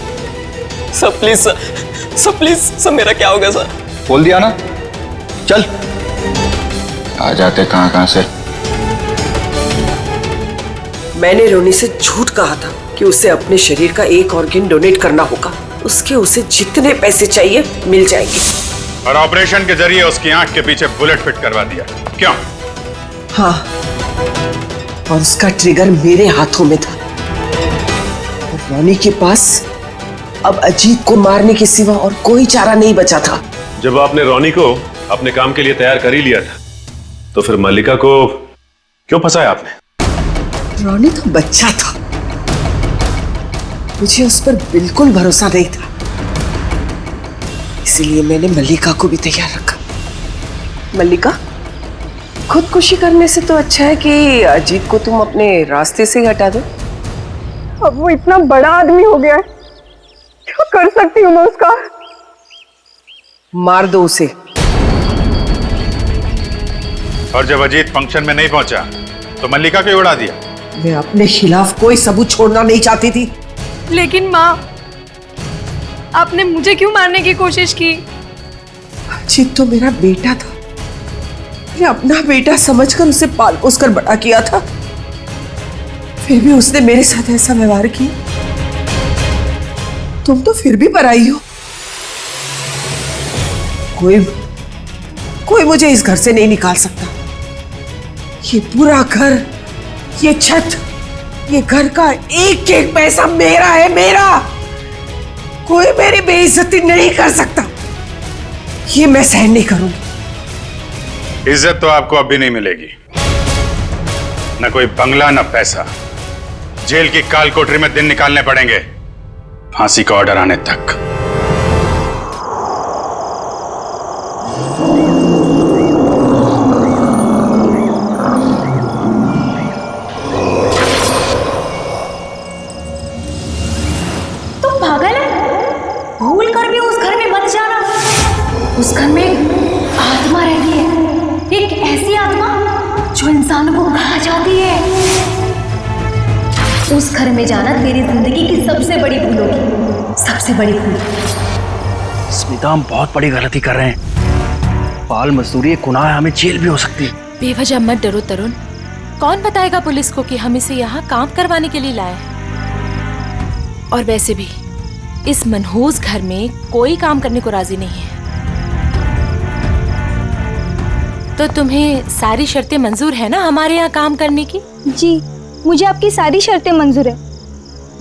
Sir please sir please sir, मेरा क्या हो गया सर? बोल दिया ना, चल। आ जाते कहां से। मैंने रोनी से झूठ कहा था कि उसे अपने शरीर का एक ऑर्गन डोनेट करना होगा। उसके उसे जितने पैसे चाहिए मिल जाएंगे। और ऑपरेशन के जरिए उसकी आंख के पीछे बुलेट फिट करवा दिया। क्यों? हाँ, और उसका ट्रिगर मेरे हाथों में था। और रोनी के पास अब अजीत को मारने के सिवा और कोई चारा नहीं बचा था। जब आपने रोनी को अपने काम के लिए तैयार कर ही लिया था, तो फिर मल्लिका को क्यों फंसाया आपने? रोनी तो बच्चा था, मुझे उस पर बिल्कुल भरोसा नहीं था, इसीलिए मैंने मल्लिका को भी तैयार रखा। मल्लिका, खुदकुशी करने से तो अच्छा है कि अजीत को तुम अपने रास्ते से ही हटा दो। अब वो इतना बड़ा आदमी हो गया है, क्या कर सकती हूँ मैं उसका? मार दो उसे। और जब अजीत फंक्शन में नहीं पहुंचा तो मल्लिका को उड़ा दिया। मैं अपने खिलाफ कोई सबूत छोड़ना नहीं चाहती थी। लेकिन माँ, आपने मुझे क्यों मारने की कोशिश की? अजीत तो मेरा बेटा था, मैं अपना बेटा समझकर उसे पाल पोस कर बड़ा किया था, फिर भी उसने मेरे साथ ऐसा व्यवहार किया। तुम तो फिर भी पराई हो। कोई मुझे इस घर से नहीं निकाल सकता। ये पूरा घर, ये छत, ये घर का एक एक पैसा मेरा है, मेरा। कोई मेरी बेइज्जती नहीं कर सकता। ये मैं सहन नहीं करूंगी। इज्जत तो आपको अब भी नहीं मिलेगी। न कोई बंगला, न पैसा। जेल की काल कोठरी में दिन निकालने पड़ेंगे, फांसी का ऑर्डर आने तक। तुम पागल है? भूल कर भी उस घर में मत जाना। उस घर में आत्मा रहती है, जो इंसानों को खा जाती है, उस घर में जाना तेरी जिंदगी की सबसे बड़ी भूल होगी, सबसे बड़ी भूल। स्मिता, हम बहुत बड़ी गलती कर रहे हैं। बाल मजदूरी एक गुनाह है, हमें जेल भी हो सकती है। बेवजह मत डरो तरुण, कौन बताएगा पुलिस को कि हम इसे यहाँ काम करवाने के लिए लाए हैं। और वैसे भी इस मनहूस घर में कोई काम करने को राजी नहीं है। तो तुम्हें सारी शर्तें मंजूर है ना हमारे यहाँ काम करने की? जी, मुझे आपकी सारी शर्तें मंजूर है,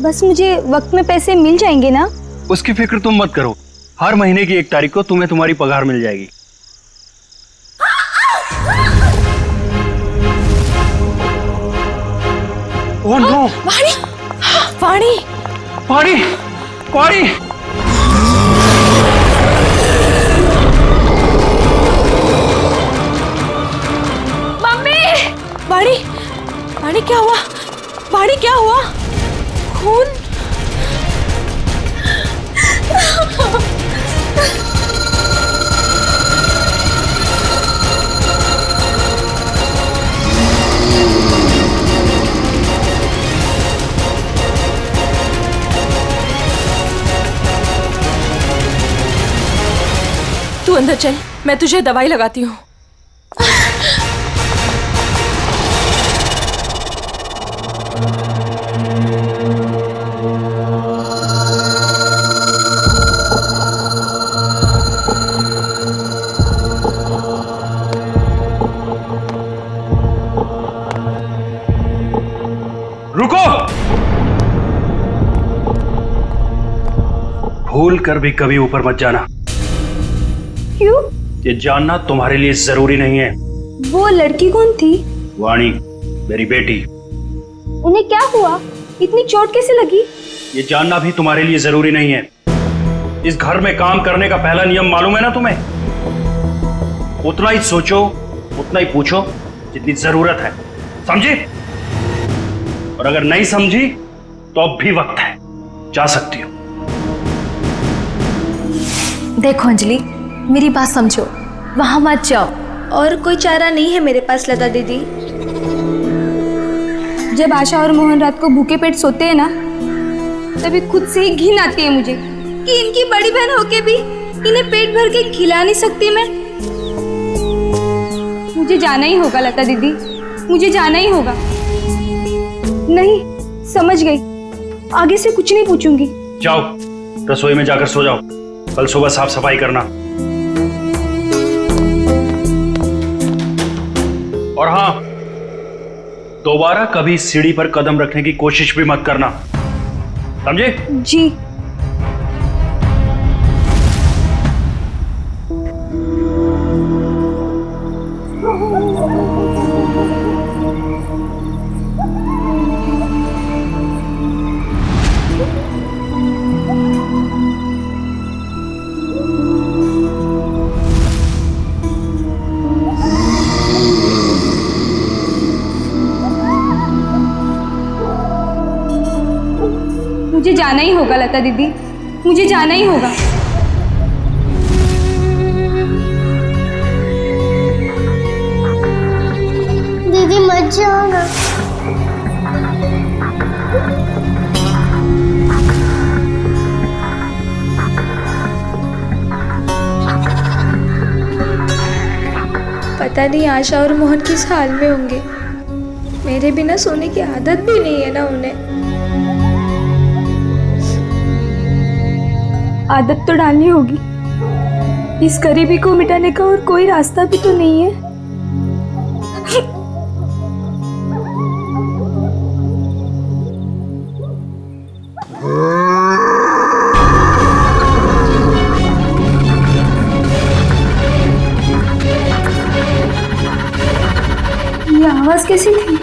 बस मुझे वक्त में पैसे मिल जाएंगे ना? उसकी फिक्र तुम मत करो, हर महीने की 1 तारीख को तुम्हें तुम्हारी पगार मिल जाएगी। Oh no! वाणी! वाणी! वाणी! वाणी! मम्मी! वाणी! वाणी क्या हुआ? वाणी क्या हुआ? खून? तू अंदर चल, मैं तुझे दवाई लगाती हूँ। रुको! भूल कर भी कभी ऊपर मत जाना। क्यों? ये जानना तुम्हारे लिए जरूरी नहीं है। वो लड़की कौन थी? वाणी, मेरी बेटी। उन्हें क्या हुआ? इतनी चोट कैसे लगी? ये जानना भी तुम्हारे लिए जरूरी नहीं है। इस घर में काम करने का पहला नियम मालूम है ना तुम्हें? उतना ही सोचो, उतना ही पूछो जितनी जरूरत है, समझी? और अगर नहीं समझी तो अब भी वक्त है, जा सकती हो। देखो अंजलि, मेरी बात समझो, वहां मत जाओ। और कोई चारा नहीं है मेरे पास लता दीदी। जब आशा और मोहन रात को भूखे पेट सोते हैं ना, तभी खुद से ही घिन आती है मुझे कि इनकी बड़ी बहन होके भी इन्हें पेट भर के खिला नहीं सकती मैं। मुझे जाना ही होगा लता दीदी, मुझे जाना ही होगा। नहीं, समझ गई, आगे से कुछ नहीं पूछूंगी। जाओ, रसोई में जाकर सो जाओ, कल सुबह साफ सफाई करना। और हाँ, दोबारा कभी सीढ़ी पर कदम रखने की कोशिश भी मत करना, समझे? जी। मुझे जाना ही होगा लता दीदी, मुझे जाना ही होगा। दीदी मत जाओ ना। पता नहीं आशा और मोहन किस हाल में होंगे। मेरे बिना सोने की आदत भी नहीं है ना उन्हें। आदत तो डालनी होगी। इस गरीबी को मिटाने का और कोई रास्ता भी तो नहीं है। ये आवाज कैसी थी?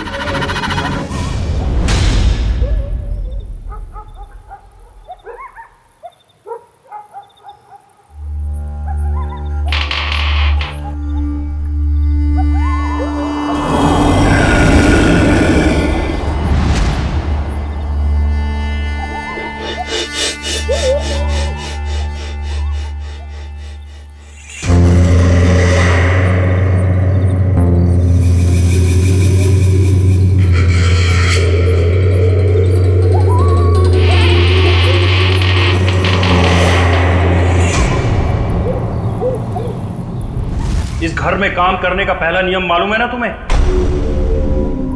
घर में काम करने का पहला नियम मालूम है ना तुम्हें?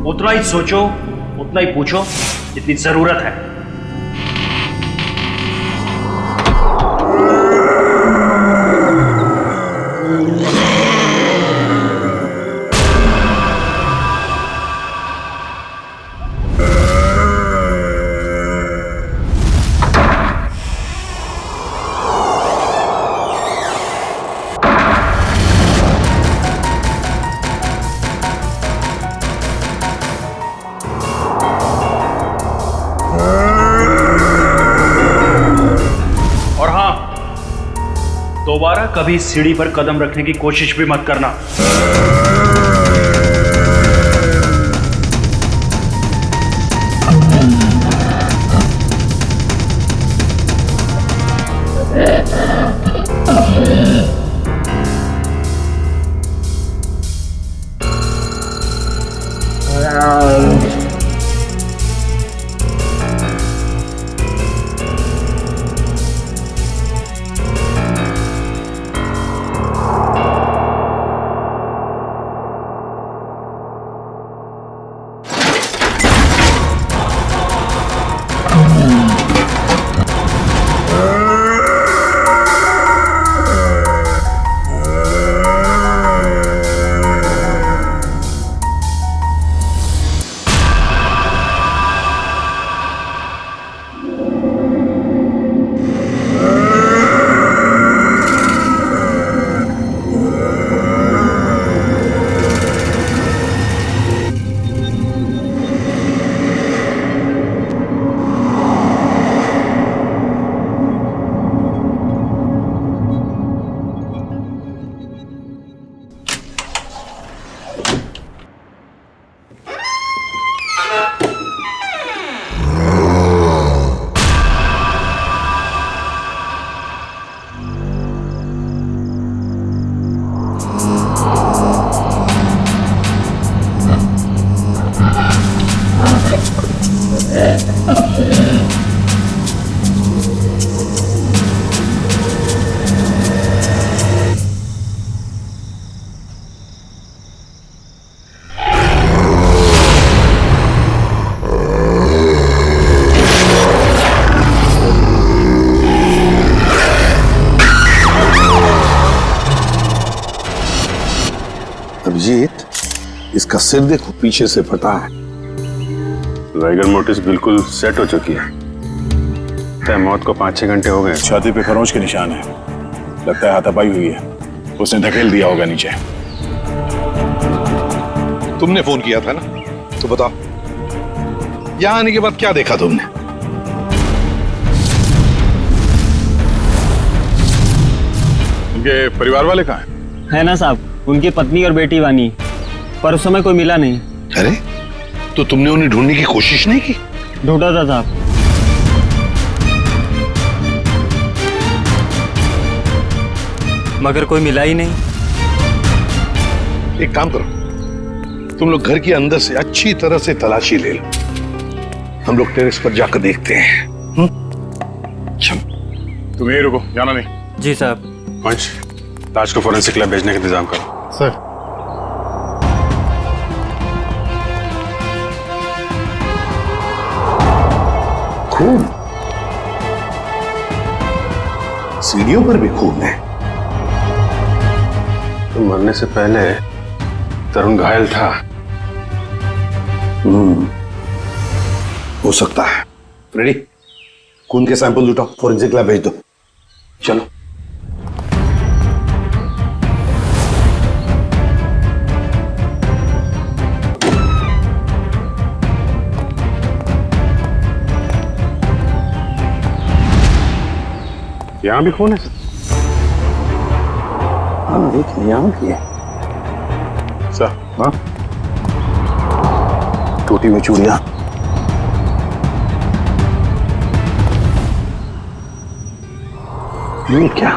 उतना ही सोचो, उतना ही पूछो जितनी जरूरत है। दोबारा कभी सीढ़ी पर कदम रखने की कोशिश भी मत करना। अभिजीत, इसका सिर देखो, पीछे से फटा है। वैगन मोटिस बिल्कुल सेट हो चुकी है। मौत को 5-6 घंटे हो गए। छाती पे खरोंच के निशान है, लगता है हाथापाई हुई है। उसने धकेल दिया होगा नीचे। तुमने फोन किया था ना, तो बताओ यहां आने के बाद क्या देखा तुमने? इनके परिवार वाले कहाँ हैं? है ना साहब, उनकी पत्नी और बेटी वानी, पर उस समय कोई मिला नहीं। अरे तो तुमने उन्हें ढूंढने की कोशिश नहीं की? ढूंढा था साहब, मगर कोई मिला ही नहीं। एक काम करो, तुम लोग घर के अंदर से अच्छी तरह से तलाशी ले लो, हम लोग टेरेस पर जाकर देखते हैं। तुम यही रुको, जाना नहीं। जी साहब। पंच, लाश को फोरेंसिक लैब भेजने का इंतजाम करो। सर। खून, सीढ़ियों पर भी खून है। तो मरने से पहले तरुण घायल था। हो सकता है। रेडी, खून के सैंपल उठाओ, फोरेंसिक लैब भेज दो। चलो। यहां भी खून है? हाँ देखिए, यहाँ भी है। सर, हाँ, टोटी में चूड़ियां। ये क्या?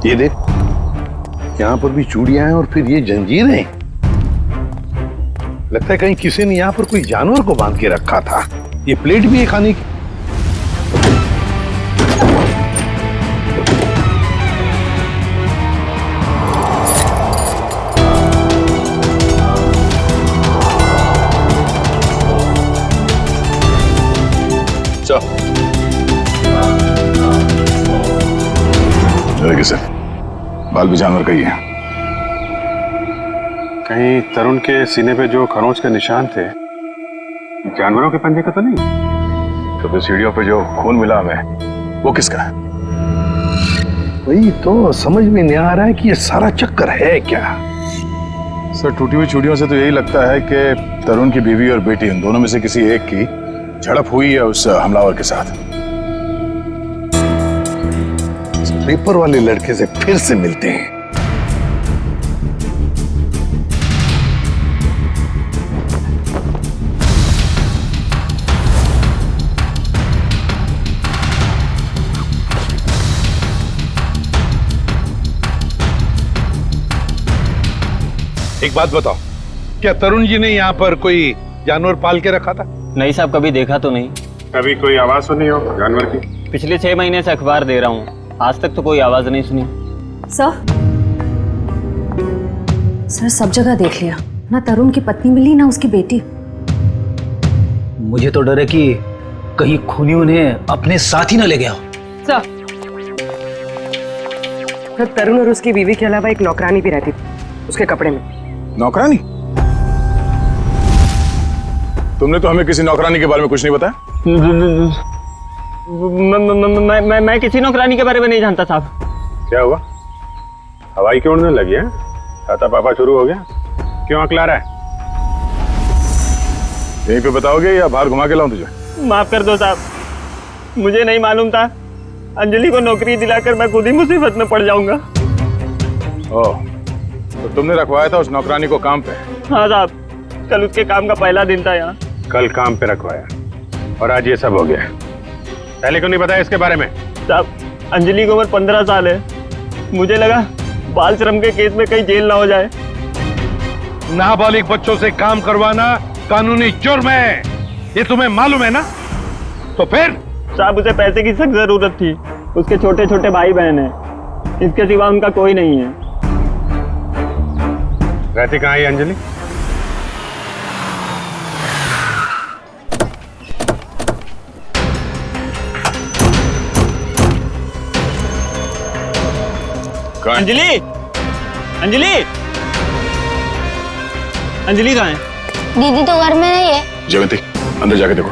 ये देख, यहां पर भी चूड़ियां हैं और फिर ये जंजीरें। लगता है कहीं किसी ने यहां पर कोई जानवर को बांध के रखा था। ये प्लेट भी है खाने की। है सर, बाल भी जानवर का ही है। कहीं तरुण के सीने पे जो खरोंच के निशान थे जानवरों के पंजे का तो नहीं? तो फिर सीढ़ियों पे जो खून मिला हमें वो किसका है? वही तो समझ में नहीं आ रहा है कि ये सारा चक्कर है क्या। सर टूटी हुई चूड़ियों से तो यही लगता है कि तरुण की बीवी और बेटी उन दोनों में से किसी एक की झड़प हुई है उस हमलावर के साथ। इस पेपर वाले लड़के से फिर से मिलते हैं। एक बात बताओ, क्या तरुण जी ने यहाँ पर कोई जानवर पाल के रखा था? नहीं साहब, कभी देखा तो नहीं। कभी कोई आवाज सुनी हो जानवर की? पिछले 6 महीने से अखबार दे रहा हूँ, आज तक तो कोई आवाज नहीं सुनी। सर सब जगह देख लिया, ना तरुण की पत्नी मिली ना उसकी बेटी। मुझे तो डर है कि कहीं खूनी उन्हें अपने साथ ही ना ले गया हो। सर तरुण और उसकी बीवी के अलावा एक नौकरानी भी रहती थी उसके कपड़े में। नौकरानी? तुमने तो हमें किसी नौकरानी के बारे में कुछ नहीं बताया। मैं किसी नौकरानी के बारे में नहीं जानता साहब। क्या हुआ, हवाई क्यों उड़ने लगी है? छाता पापा शुरू हो गया? क्यों अकला रहा है? यहीं पे बताओगे या बाहर घुमा के लाऊं तुझे? माफ कर दो साहब, मुझे नहीं मालूम था। अंजलि को नौकरी दिलाकर मैं खुद ही मुसीबत में पड़ जाऊंगा। ओह, तो तुमने रखवाया था उस नौकरानी को काम पे? हाँ साहब, कल उसके काम का पहला दिन था यहाँ। कल काम पे रखवाया और आज ये सब हो गया। पहले क्यों नहीं बताया इसके बारे में? साहब अंजलि की उम्र 15 साल है, मुझे लगा बाल श्रम के केस में कहीं जेल ना हो जाए। नाबालिग बच्चों से काम करवाना कानूनी जुर्म है, ये तुम्हें मालूम है ना? तो फिर? साहब उसे पैसे की सख्त जरूरत थी, उसके छोटे छोटे भाई बहन हैं, इसके सिवा उनका कोई नहीं है। रहती कहाँ है अंजलि? अंजलि, अंजलि, अंजलि कहाँ है? दीदी तो घर में नहीं है। जयवंती अंदर जाके देखो।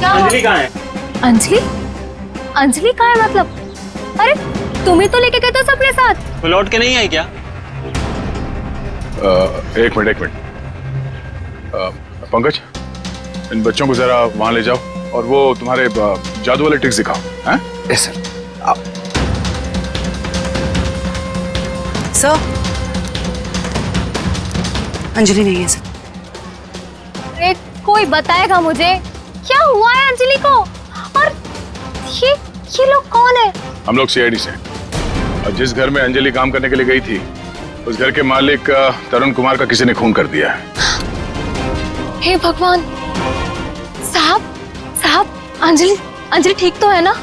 अंजलि कहाँ है? अंजलि? अंजलि कहाँ है मतलब? अरे तुम ही तो लेके गए थे सबके साथ। वो लौट के नहीं आई क्या? एक मिनट पंकज, इन बच्चों को जरा वहां ले जाओ और वो तुम्हारे जादू वाले ट्रिक्स दिखाओ। हैं? Yes sir. सर अंजलि नहीं है सर। अरे कोई बताएगा मुझे क्या हुआ है अंजलि को? और ये लोग कौन है? हम लोग सीआईडी से। और जिस घर में अंजलि काम करने के लिए गई थी उस घर के मालिक तरुण कुमार का किसी ने खून कर दिया है। हे भगवान! साहब साहब, अंजलि ठीक तो है ना?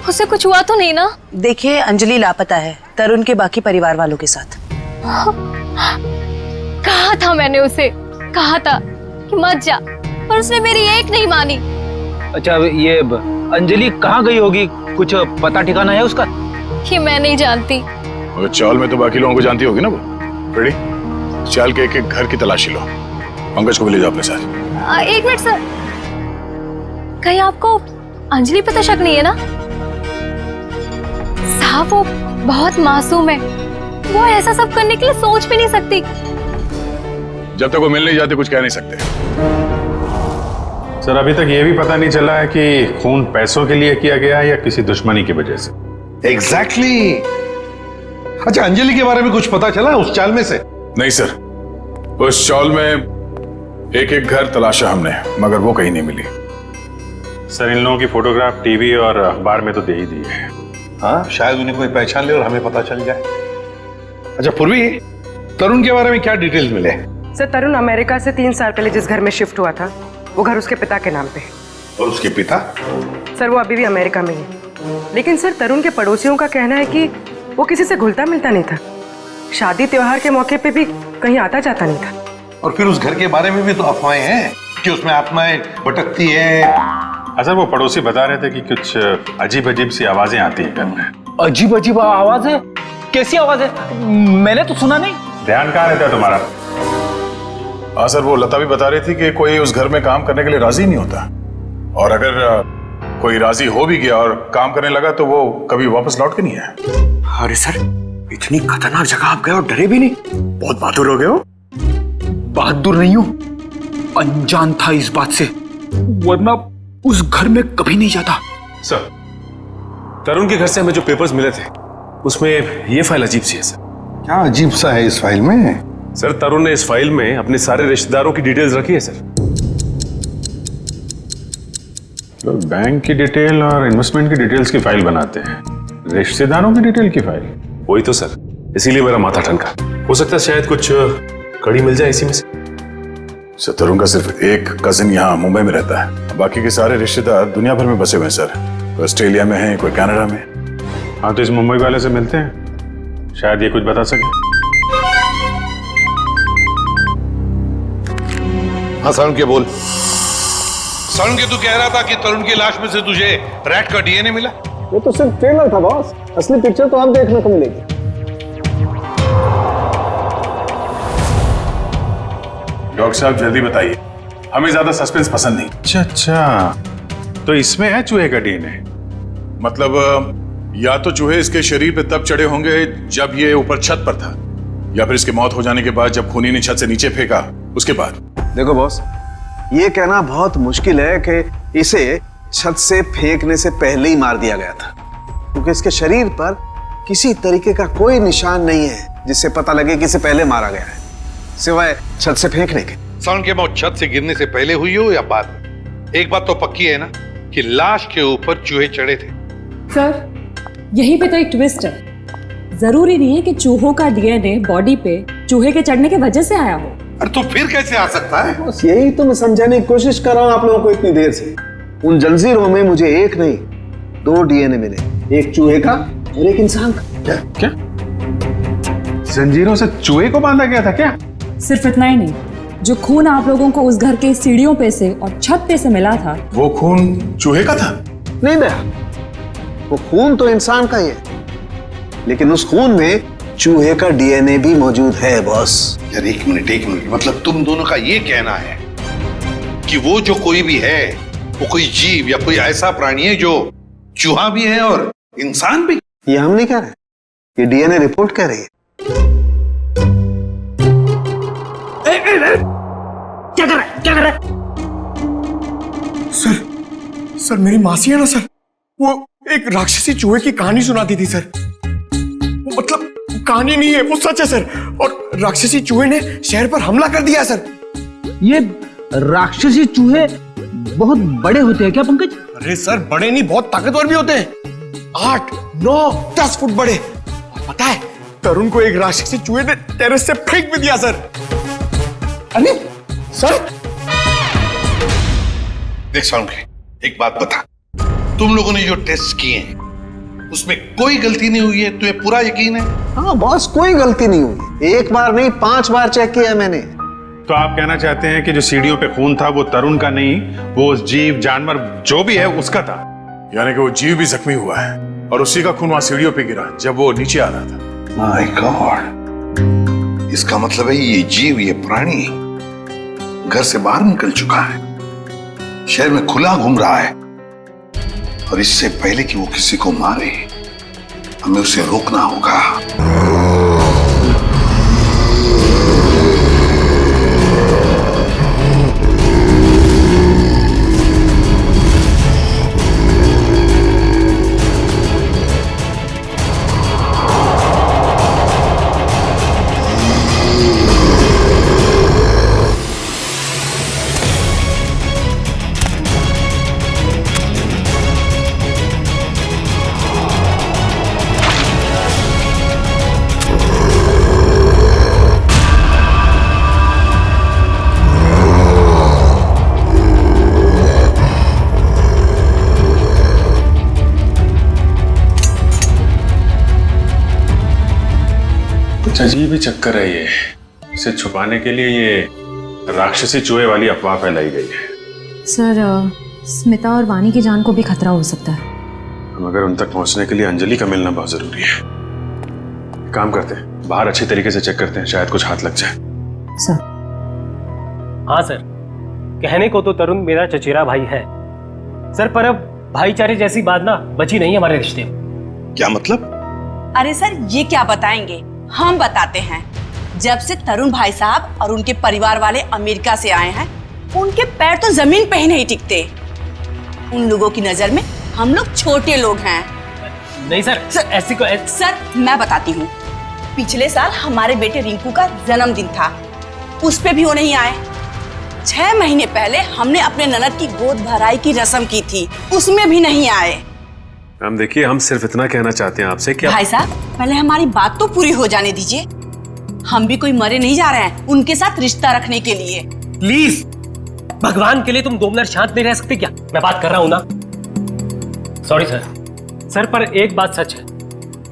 उसे कुछ हुआ तो नहीं ना? देखिए अंजलि लापता है तरुण के बाकी परिवार वालों के साथ। कहा था मैंने उसे, कहा था कि मत जा, पर उसने मेरी एक नहीं मानी। अच्छा ये अंजलि कहाँ गई होगी, कुछ पता ठिकाना है उसका? कि मैं नहीं जानती। और चाल में तो बाकी लोगों को जानती होगी ना वो। रेडी? चाल के एक एक घर की तलाशी लो, पंकज को भी ले जाओ अपने साथ। एक मिनट सर, कहीं आपको अंजलि पे तो शक नहीं है ना? साहब वो बहुत मासूम है, वो ऐसा सब करने के लिए सोच भी नहीं सकती। जब तक वो मिल नहीं जाते कुछ कह नहीं सकते। सर अभी तक ये भी पता नहीं चला है कि खून पैसों के लिए किया गया है या किसी दुश्मनी की वजह से। एग्जैक्टली। अच्छा अंजलि के बारे में कुछ पता चला उस चाल में से? नहीं सर, उस चाल में एक एक घर तलाशा हमने, मगर वो कहीं नहीं मिली। सर इन लोगों की फोटोग्राफ टीवी और अखबार में तो दे ही दी है। हाँ शायद उन्हें कोई पहचान ले और हमें पता चल जाए। अच्छा पूर्वी, तरुण के बारे में क्या डिटेल्स मिले? सर तरुण अमेरिका से 3 साल पहले जिस घर में शिफ्ट हुआ था वो घर उसके पिता के नाम पे है। और उसके पिता? सर वो अभी भी अमेरिका में है, लेकिन सर तरुण के पड़ोसियों का कहना है कि वो किसी से घुलता मिलता नहीं था, शादी त्योहार के मौके पे भी कहीं आता जाता नहीं था। और फिर उस घर के बारे में भी तो अफवाहें हैं कि उसमें आत्माएं भटकती है, सर वो पड़ोसी बता रहे थे कि कुछ अजीब अजीब सी आवाजें आती हैं घर में। अजीब अजीब आवाज है? कैसी आवाज है? मैंने तो सुना नहीं। ध्यान कहाँ रहता है तुम्हारा? हाँ सर, वो लता भी बता रही थी कि कोई उस घर में काम करने के लिए राजी नहीं होता, और अगर कोई राजी हो भी गया और काम करने लगा तो वो कभी वापस लौट के नहीं आया। अरे सर, इतनी खतरनाक जगह आप गए और डरे भी नहीं? बहुत बहादुर हो गए हो। बहादुर नहीं हूं, अनजान था इस बात से, वरना उस घर में कभी नहीं जाता। सर, तरुण के घर से हमें जो पेपर्स मिले थे उसमें ये फाइल अजीब सी है सर। क्या अजीब सा है इस फाइल में? सर, तरुण ने इस फाइल में अपने सारे रिश्तेदारों की डिटेल्स रखी है सर। तो बैंक की डिटेल और इन्वेस्टमेंट की डिटेल्स की फाइल बनाते हैं, रिश्तेदारों की डिटेल की फाइल? वही तो सर, इसीलिए मेरा माथा ठनका। हो सकता है शायद कुछ कड़ी मिल जाए इसी में से। सर, तरुण का सिर्फ एक कजिन यहाँ मुंबई में रहता है, बाकी के सारे रिश्तेदार दुनिया भर में बसे हुए हैं सर। कोई ऑस्ट्रेलिया में है, कोई कनाडा में। हाँ, तो इस मुंबई वाले से मिलते हैं, शायद ये कुछ बता सके। हाँ सारुण के बोल। सारुण के तू कह रहा था कि तरुण की लाश में से तुझे रैट का डीएनए मिला? वो तो सिर्फ ट्रेलर था बॉस, असली पिक्चर तो आप देखने को मिलेगी। डॉक्टर साहब जल्दी बताइए, हमें ज्यादा सस्पेंस पसंद नहीं। अच्छा अच्छा, तो इसमें है चूहे का डीएनए? मतलब या तो चूहे इसके शरीर पे तब चढ़े होंगे जब ये ऊपर छत पर था, या फिर इसके मौत हो जाने के बाद जब खूनी ने छत से नीचे फेंका उसके बाद। देखो बॉस, ये कहना बहुत मुश्किल है कि इसे छत से फेंकने से पहले ही मार दिया गया था, क्योंकि इसके शरीर पर किसी तरीके का कोई निशान नहीं है जिससे पता लगे कि इसे पहले मारा गया है, सिवाय छत से फेंकने के। सारुण की मौत छत से गिरने से पहले हुई हो या बाद में, एक बात तो पक्की है ना कि लाश के ऊपर चूहे चढ़े थे। सर, यहीं पे तो एक ट्विस्ट है। जरूरी नहीं है कि चूहों का डीएनए बॉडी पे चूहे के चढ़ने की वजह से आया हो। अरे तो फिर कैसे आ सकता है? बस यही तो मैं समझाने की कोशिश कर रहा हूं आप लोगों को इतनी देर से। उन जंजीरों में मुझे एक नहीं 2 डीएनए मिले, एक चूहे का और एक इंसान का। क्या जंजीरों से चूहे को बांधा गया था क्या? सिर्फ इतना ही नहीं, जो खून आप लोगों को उस घर के सीढ़ियों पे से और छत पे से मिला था, वो खून चूहे का था? नहीं दया, वो खून तो इंसान का ही है, लेकिन उस खून में चूहे का डीएनए भी मौजूद है बॉस। यार एक मिनट, मतलब तुम दोनों का ये कहना है कि वो जो कोई भी है वो कोई जीव या कोई ऐसा प्राणी है जो चूहा भी है और इंसान भी? ये हम नहीं कह रहे, ये डीएनए रिपोर्ट कह रही है। क्या कर रहा है? सर मेरी मासी है ना सर, वो एक राक्षसी चूहे की कहानी सुनाती थी सर। मतलब कहानी नहीं है, वो सच है सर। और राक्षसी चूहे ने शहर पर हमला कर दिया सर। ये राक्षसी चूहे बहुत बड़े होते हैं क्या पंकज? अरे सर, बड़े नहीं, बहुत ताकतवर भी होते हैं। 8, 9, 10 फुट बड़े। और पता है, तरुण को एक राक्षसी चूहे ने टेरेस से फेंक भी दिया सर। अरे सर, देख सारुण के, एक बात बता, तुम लोगों ने जो टेस्ट किए हैं उसमें कोई गलती नहीं हुई है? तुम्हें पूरा यकीन है? हाँ बॉस, कोई गलती नहीं हुई। एक बार नहीं 5 बार चेक किया मैंने। तो आप कहना चाहते हैं कि जो सीढ़ियों पे खून था वो तरुण का नहीं, वो जीव जानवर जो भी है उसका था? यानी कि वो जीव भी जख्मी हुआ है और उसी का खून वहां सीढ़ियों पे गिरा जब वो नीचे आ रहा था। माय गॉड, इसका मतलब है ये जीव, ये प्राणी घर से बाहर निकल चुका है, शहर में खुला घूम रहा है, और इससे पहले कि वो किसी को मारे हमें उसे रोकना होगा। अजीब ही चक्कर है ये। इसे छुपाने के लिए ये राक्षसी चूहे वाली अफवाह फैलाई गई है। सर स्मिता और वानी की जान को भी खतरा हो सकता है। मगर उन तक पहुंचने के लिए अंजलि का मिलना बहुत जरूरी है। काम करते हैं, बाहर अच्छी तरीके से चेक करते हैं, शायद कुछ हाथ लग जाए। सर। हाँ सर, कहने को तो तरुण मेरा चचेरा भाई है सर, पर अब भाईचारे जैसी बात ना बची नहीं हमारे रिश्ते में। क्या मतलब? अरे सर, ये क्या बताएंगे, हम बताते हैं। जब से तरुण भाई साहब और उनके परिवार वाले अमेरिका से आए हैं, उनके पैर तो जमीन पे ही नहीं टिकते। उन लोगों की नजर में हम लोग छोटे लोग हैं। नहीं सर, ऐसी को सर मैं बताती हूँ, पिछले साल हमारे बेटे रिंकू का जन्मदिन था, उस पे भी वो नहीं आए। 6 महीने पहले हमने अपने ननद की गोद भराई की रस्म की थी, उसमें भी नहीं आए। मैम देखिए, हम सिर्फ इतना कहना चाहते हैं आपसे कि भाई साहब, पहले हमारी बात तो पूरी हो जाने दीजिए। हम भी कोई मरे नहीं जा रहे हैं उनके साथ रिश्ता रखने के लिए। प्लीज, भगवान के लिए तुम 2 मिनट शांत नहीं रह सकते क्या? मैं बात कर रहा हूँ ना। सॉरी सर, पर एक बात सच है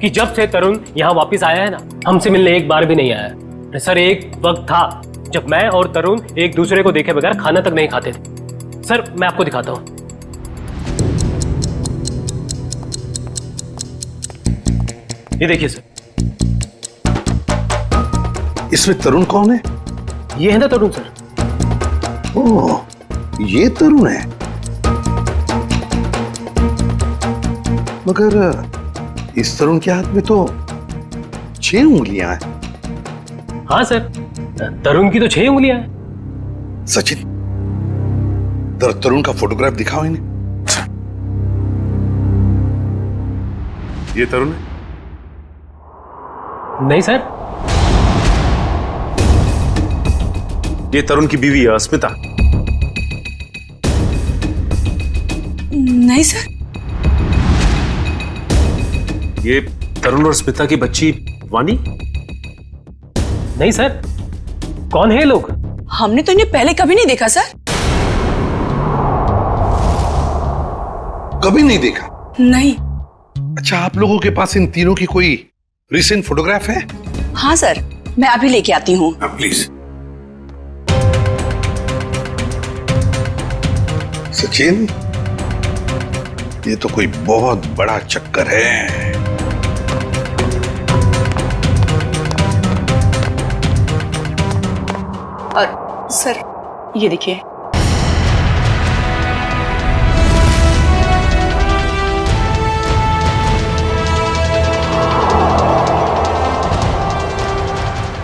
कि जब से तरुण यहाँ वापस आया है ना, हमसे मिलने एक बार भी नहीं आया है। सर, एक वक्त था जब मैं और तरुण एक दूसरे को देखे बगैर खाना तक नहीं खाते थे। सर, मैं आपको दिखाता हूँ। ये देखिए सर। इसमें तरुण कौन है? ये है ना तरुण सर। ओह, ये तरुण है। मगर इस तरुण के हाथ में तो 6 उंगलियां हैं। हाँ सर, तरुण की तो 6 उंगलियां हैं। सचिन, तरुण का फोटोग्राफ दिखाओ इन्हें। ये तरुण है? नहीं सर, ये तरुण की बीवी है स्मिता। नहीं सर। ये तरुण और स्मिता की बच्ची वानी? नहीं सर। कौन है ये लोग? हमने तो इन्हें पहले कभी नहीं देखा सर। कभी नहीं देखा? नहीं। अच्छा, आप लोगों के पास इन तीनों की कोई रिसेंट फोटोग्राफ है? हाँ सर, मैं अभी लेके आती हूँ। प्लीज। सचिन, ये तो कोई बहुत बड़ा चक्कर है। और सर, ये देखिए।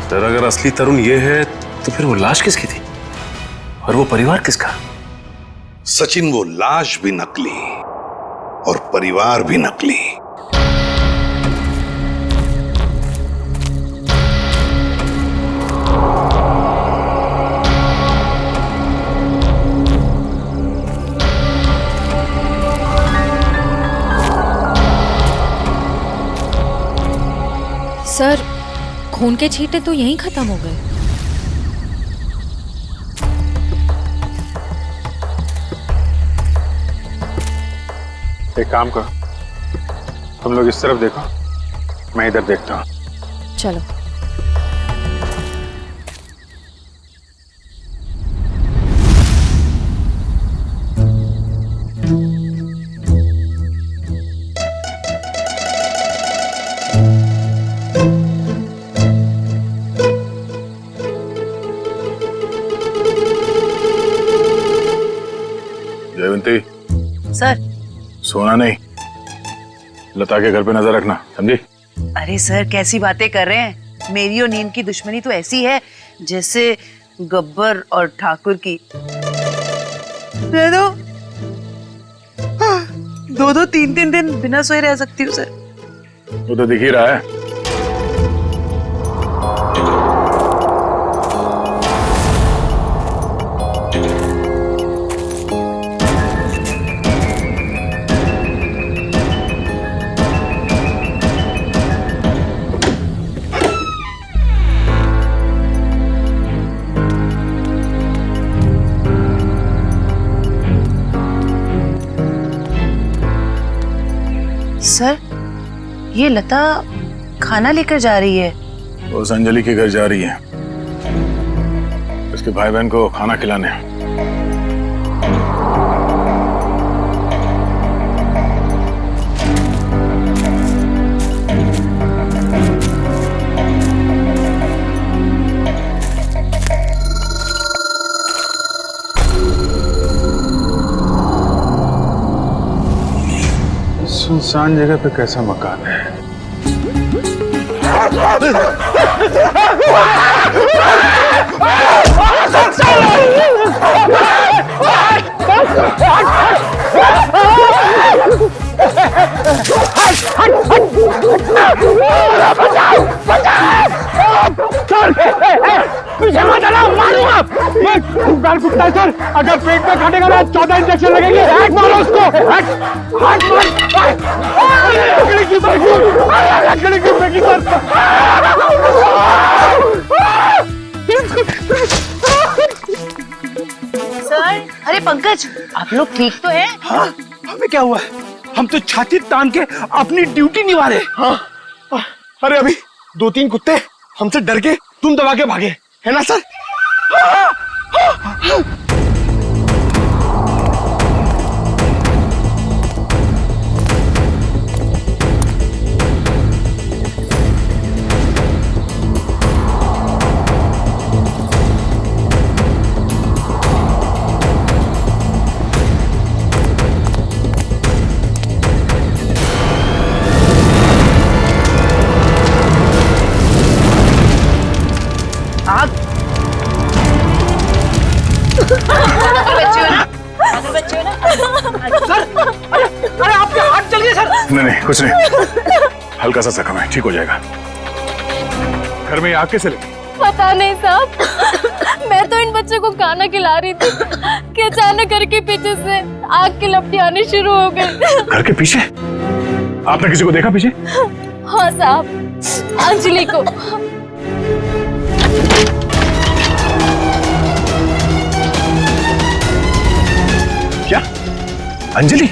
सर, अगर असली तरुण ये है तो फिर वो लाश किसकी थी और वो परिवार किसका? सचिन, वो लाश भी नकली और परिवार भी नकली। सर, खून के छींटे तो यहीं खत्म हो गए। एक काम करो, तुम लोग इस तरफ देखो, मैं इधर देखता हूँ। चलो। जयवंती, सर। सोना नहीं, लता के घर पे नजर रखना, समझी? अरे सर, कैसी बातें कर रहे हैं? मेरी और नींद की दुश्मनी तो ऐसी है जैसे गब्बर और ठाकुर की। दे दो, 2-2, 3-3 दिन बिना सोए रह सकती हूँ सर। वो तो दिख ही रहा है। सर, ये लता खाना लेकर जा रही है। वो उस अंजलि के घर जा रही है, उसके भाई बहन को खाना खिलाने। सुनसान जगह पे कैसा मकान है? पीछे मत आना, मारूंगा। गाल कुत्ता है सर, अगर पेट में काटेगा ना 14 इंजेक्शन लगेंगे। हैक मारो उसको, हैक मार। लकड़ी की बैगी, लकड़ी की बैगी सर। सर, अरे पंकज, आप लोग ठीक तो हैं? हाँ, हमें क्या हुआ है? हम तो छाती तान के अपनी ड्यूटी निभा रहे। हाँ, अरे अभी 2-3 कुत्ते हमसे डर के तुम दबा के भागे, है ना सर? अरे आपके हाथ चल गए सर। नहीं कुछ नहीं, हल्का सा जख्म है, ठीक हो जाएगा। घर में आग कैसे लगी? पता नहीं साहब, मैं तो इन बच्चों को खाना खिला रही थी कि अचानक घर के पीछे से आग की लपटें आनी शुरू हो गई। घर के पीछे? आपने किसी को देखा पीछे? हाँ साहब, अंजलि को। क्या? अंजलि?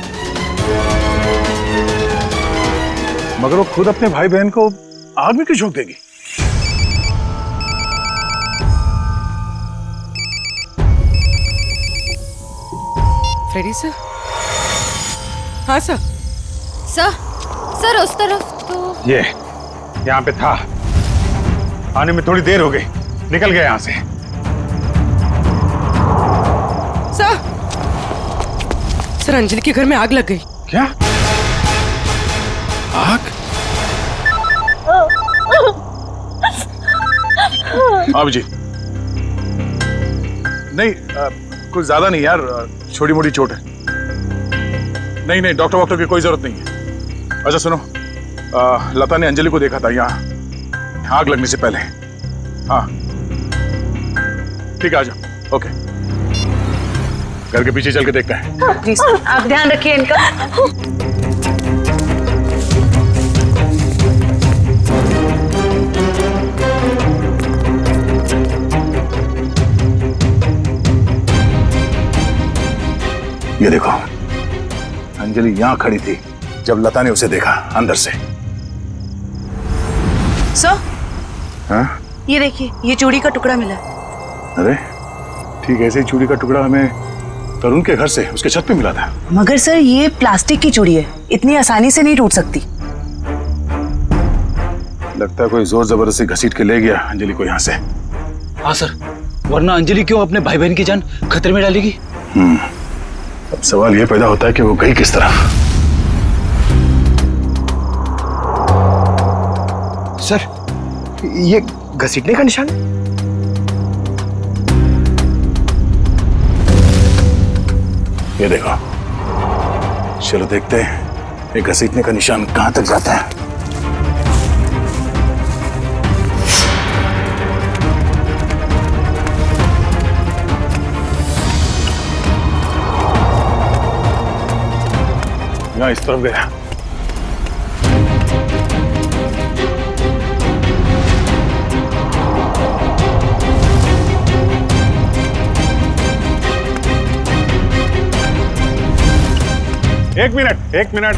मगर वो खुद अपने भाई बहन को आग में क्यों झोंक देगी? Freddy sir? हाँ सर। सर उस तरफ तो ये यहाँ पे था, आने में थोड़ी देर हो गई, निकल गया यहाँ से। सर, अंजलि के घर में आग लग गई। क्या? आग? अभिजीत, नहीं कुछ ज्यादा नहीं यार, छोटी मोटी चोट है। नहीं डॉक्टर वॉक्टर की कोई जरूरत नहीं है। अच्छा सुनो, लता ने अंजलि को देखा था यहाँ आग लगने से पहले। हाँ ठीक है, आ जाओ। ओके, घर के पीछे चल के देखते हैं। जी सर, आप ध्यान रखिए इनका। ये देखो, अंजलि यहाँ खड़ी थी जब लता ने उसे देखा अंदर से। सर, हाँ? ये देखिए, ये चूड़ी का टुकड़ा मिला। अरे ठीक, ऐसे ही चूड़ी का टुकड़ा हमें तरुण के घर से उसके छत पे मिला था। मगर सर, ये प्लास्टिक की चूड़ी है, इतनी आसानी से नहीं टूट सकती। लगता है कोई जोर जबरदस्ती घसीट के ले गया अंजलि को यहाँ से। हाँ सर, वरना अंजलि क्यों अपने भाई बहन की जान खतरे में डालेगी? अब सवाल ये पैदा होता है कि वो गई किस तरफ। सर, ये घसीटने का निशान? ये देखो, चलो देखते हैं ये घसीटने का निशान कहां तक जाता है। यहाँ इस तरफ गया। एक मिनट।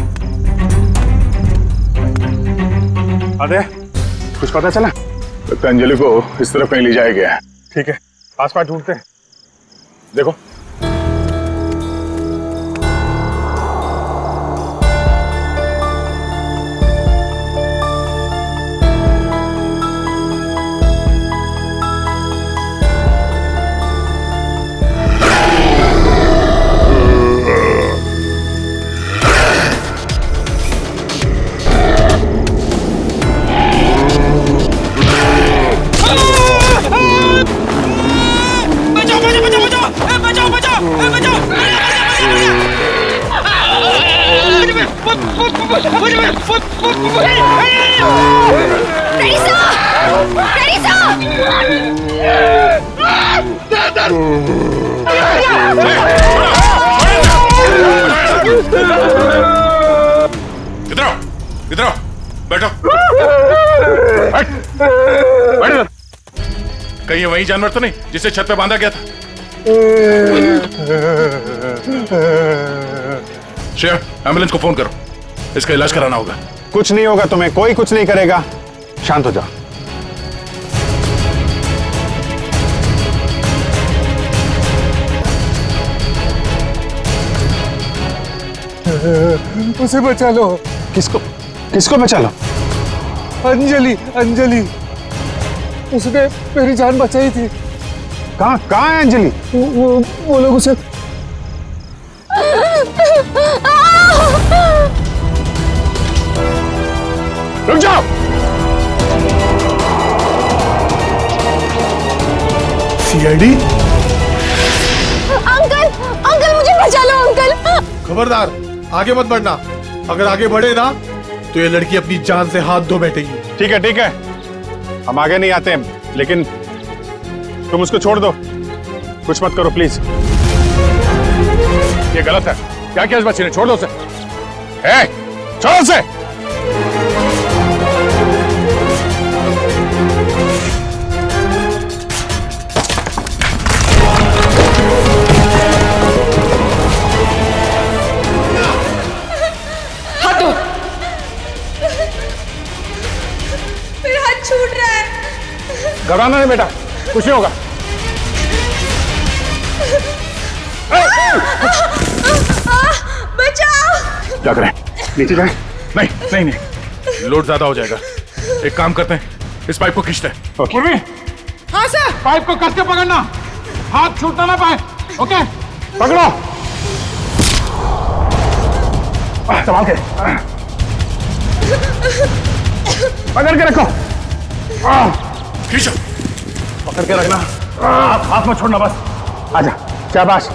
अरे कुछ पता चला? लगता है अंजलि को इस तरफ कहीं ले जाया गया है। ठीक है, आसपास ढूंढते हैं। देखो, इधर आओ, इधर आओ, बैठो। बैठ। कहीं ये वही जानवर तो नहीं जिसे छत पे बांधा गया था? श्रेया, एम्बुलेंस को फोन करो, इसका इलाज कराना होगा। कुछ नहीं होगा तुम्हें, कोई कुछ नहीं करेगा, शांत हो जाओ। उसे बचा लो। किसको किसको बचा लो? अंजलि, अंजलि, उसने मेरी जान बचाई थी। कहाँ है अंजलि? वो लोग उसे रुक जाओ। सीआईडी? अंकल, अंकल मुझे बचा लो अंकल। खबरदार, आगे मत बढ़ना। अगर आगे बढ़े ना तो ये लड़की अपनी जान से हाथ धो बैठेगी। ठीक है, हम आगे नहीं आते हैं, लेकिन तुम उसको छोड़ दो, कुछ मत करो प्लीज। ये गलत है। क्या किया इस बच्चे ने? छोड़ दो उसे। छोड़ो उसे। हाथ दो। मेरा हाथ छूट रहा है। घबराना नहीं बेटा, कुछ नहीं होगा। बचाओ। क्या करें? नीचे जाए? नहीं, लोड ज्यादा हो जाएगा। एक काम करते हैं, इस पाइप को खींचते हैं। पूर्वी, हाँ सर। पाइप को कस के पकड़ना, हाथ छूटना ना पाए। ओके, पकड़ो। संभाल के पकड़ के रखो। खींचो। पकड़ के रखना, हाथ में छोड़ना बस। आजा, शाबाश।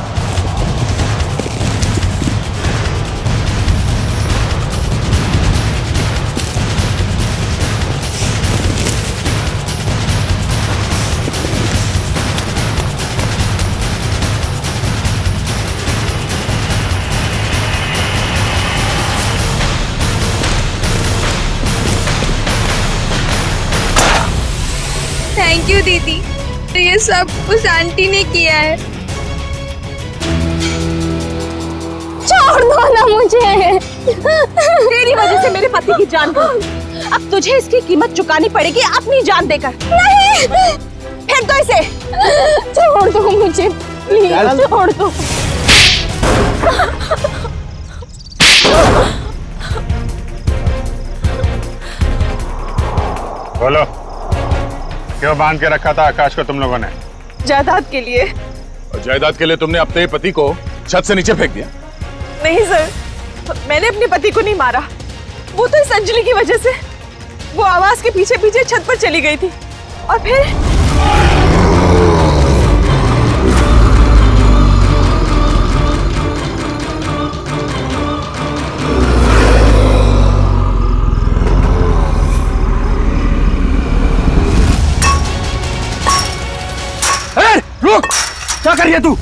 थैंक यू दीदी, तो ये सब उस आंटी ने किया है। छोड़ दो ना मुझे। तेरी वजह से मेरे पति की जान गई। अब तुझे इसकी कीमत चुकानी पड़ेगी अपनी जान देकर। नहीं, फेंक दो इसे। छोड़ दो मुझे प्लीज, छोड़ दो। बोलो, क्यों बांध के रखा था आकाश को तुम लोगों ने? जायदाद के लिए। और जायदाद के लिए तुमने अपने पति को छत से नीचे फेंक दिया? नहीं सर, मैंने अपने पति को नहीं मारा, वो तो इस अंजलि की वजह से वो आवाज के पीछे पीछे छत पर चली गई थी और फिर रुक! क्या कर रही है तू?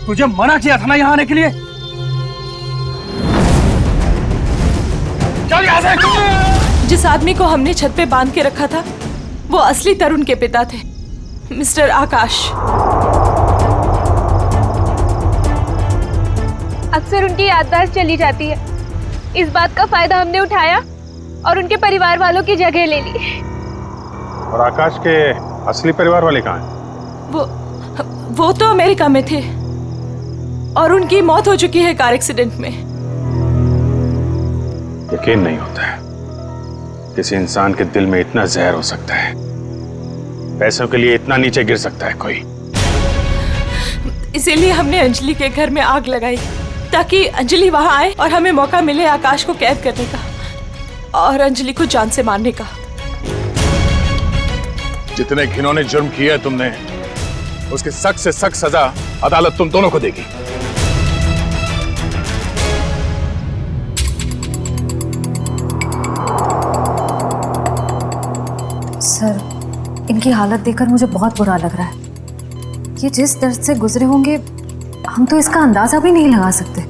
तुझे मना किया था ना यहाँ आने के लिए। चल यहाँ से! जिस आदमी को हमने छत पे बांध के रखा था वो असली तरुण के पिता थे, मिस्टर आकाश। अक्सर उनकी याददाश्त चली जाती है। इस बात का फायदा हमने उठाया और उनके परिवार वालों की जगह ले ली। और आकाश के असली परिवार वाले कहाँ हैं? वो तो अमेरिका में थे और उनकी मौत हो चुकी है कार एक्सीडेंट में। यकीन नहीं होता है किसी इंसान के दिल में इतना जहर हो सकता है, पैसों के लिए इतना नीचे गिर सकता है कोई। इसीलिए हमने अंजलि के घर में आग लगाई ताकि अंजलि वहां आए और हमें मौका मिले आकाश को कैद करने का और अंजलि को जान से मारने का। जितने घिनौने जुर्म किए है तुमने, उसकी सख्त से सख्त सजा अदालत तुम दोनों को देगी। सर, इनकी हालत देखकर मुझे बहुत बुरा लग रहा है। ये जिस दर्द से गुजरे होंगे हम तो इसका अंदाजा भी नहीं लगा सकते।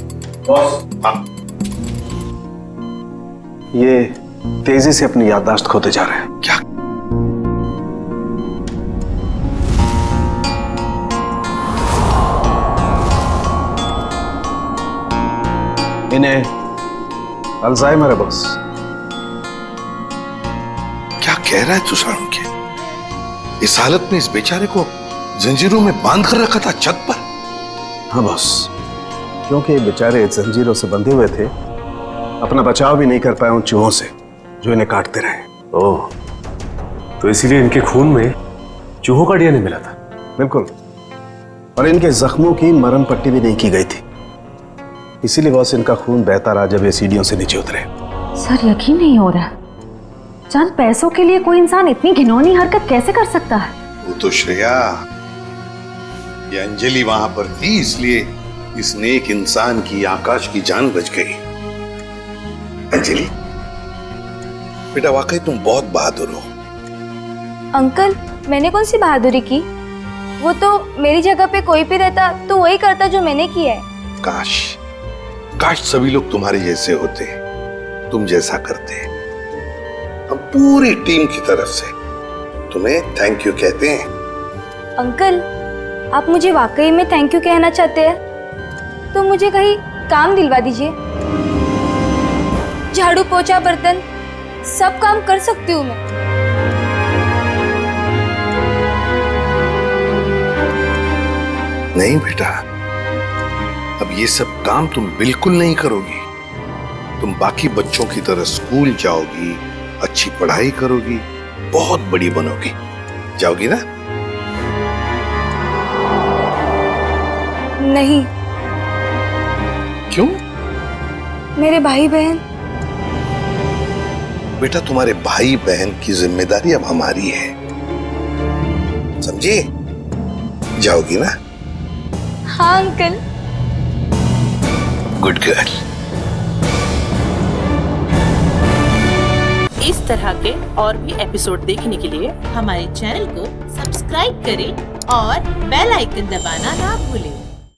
ये तेजी से अपनी याददाश्त खोते जा रहे हैं। क्या? इन्हें अल्जाइमर है बॉस। क्या कह रहा है तू साळुंखे? इस हालत में इस बेचारे को जंजीरों में बांध कर रखा था छत पर? हाँ बॉस, क्योंकि बेचारे जंजीरों से बंधे हुए थे, अपना बचाव भी नहीं कर पाए उन चूहों से जो इन्हें काटते रहे। ओह, तो इसीलिए इनके खून में चूहों का डीएनए मिला था। बिल्कुल, और इनके जख्मों की मरहम पट्टी भी नहीं की गई थी, इसीलिए बॉस इनका खून बहता रहा जब ये सीढ़ियों से नीचे उतरे। सर, यकीन नहीं हो रहा, चंद पैसों के लिए कोई इंसान इतनी घिनौनी हरकत कैसे कर सकता है? वो तो श्रेया, ये अंजलि वहां पर थी, इसलिए इस नेक इंसान की, आकाश की जान बच गई। अंजलि बेटा, वाकई तुम बहुत बहादुर हो। अंकल, मैंने कौन सी बहादुरी की? वो तो मेरी जगह पे कोई भी रहता तो वही करता जो मैंने किया है। काश सभी लोग तुम्हारे जैसे होते, तुम जैसा करते। हम पूरी टीम की तरफ से तुम्हें थैंक यू कहते हैं। अंकल, आप मुझे वाकई में थैंक यू कहना चाहते हैं तो मुझे कहीं काम दिलवा दीजिए। झाड़ू पोछा बर्तन सब काम कर सकती हूँ मैं। नहीं बेटा, अब ये सब काम तुम बिल्कुल नहीं करोगी। तुम बाकी बच्चों की तरह स्कूल जाओगी, अच्छी पढ़ाई करोगी, बहुत बड़ी बनोगी। जाओगी ना? नहीं। क्यों? मेरे भाई बहन। बेटा, तुम्हारे भाई बहन की जिम्मेदारी अब हमारी है, समझी? जाओगी ना? हाँ अंकल। Good girl. इस तरह के और भी एपिसोड देखने के लिए हमारे चैनल को सब्सक्राइब करें और बेल आइकन दबाना ना भूलें।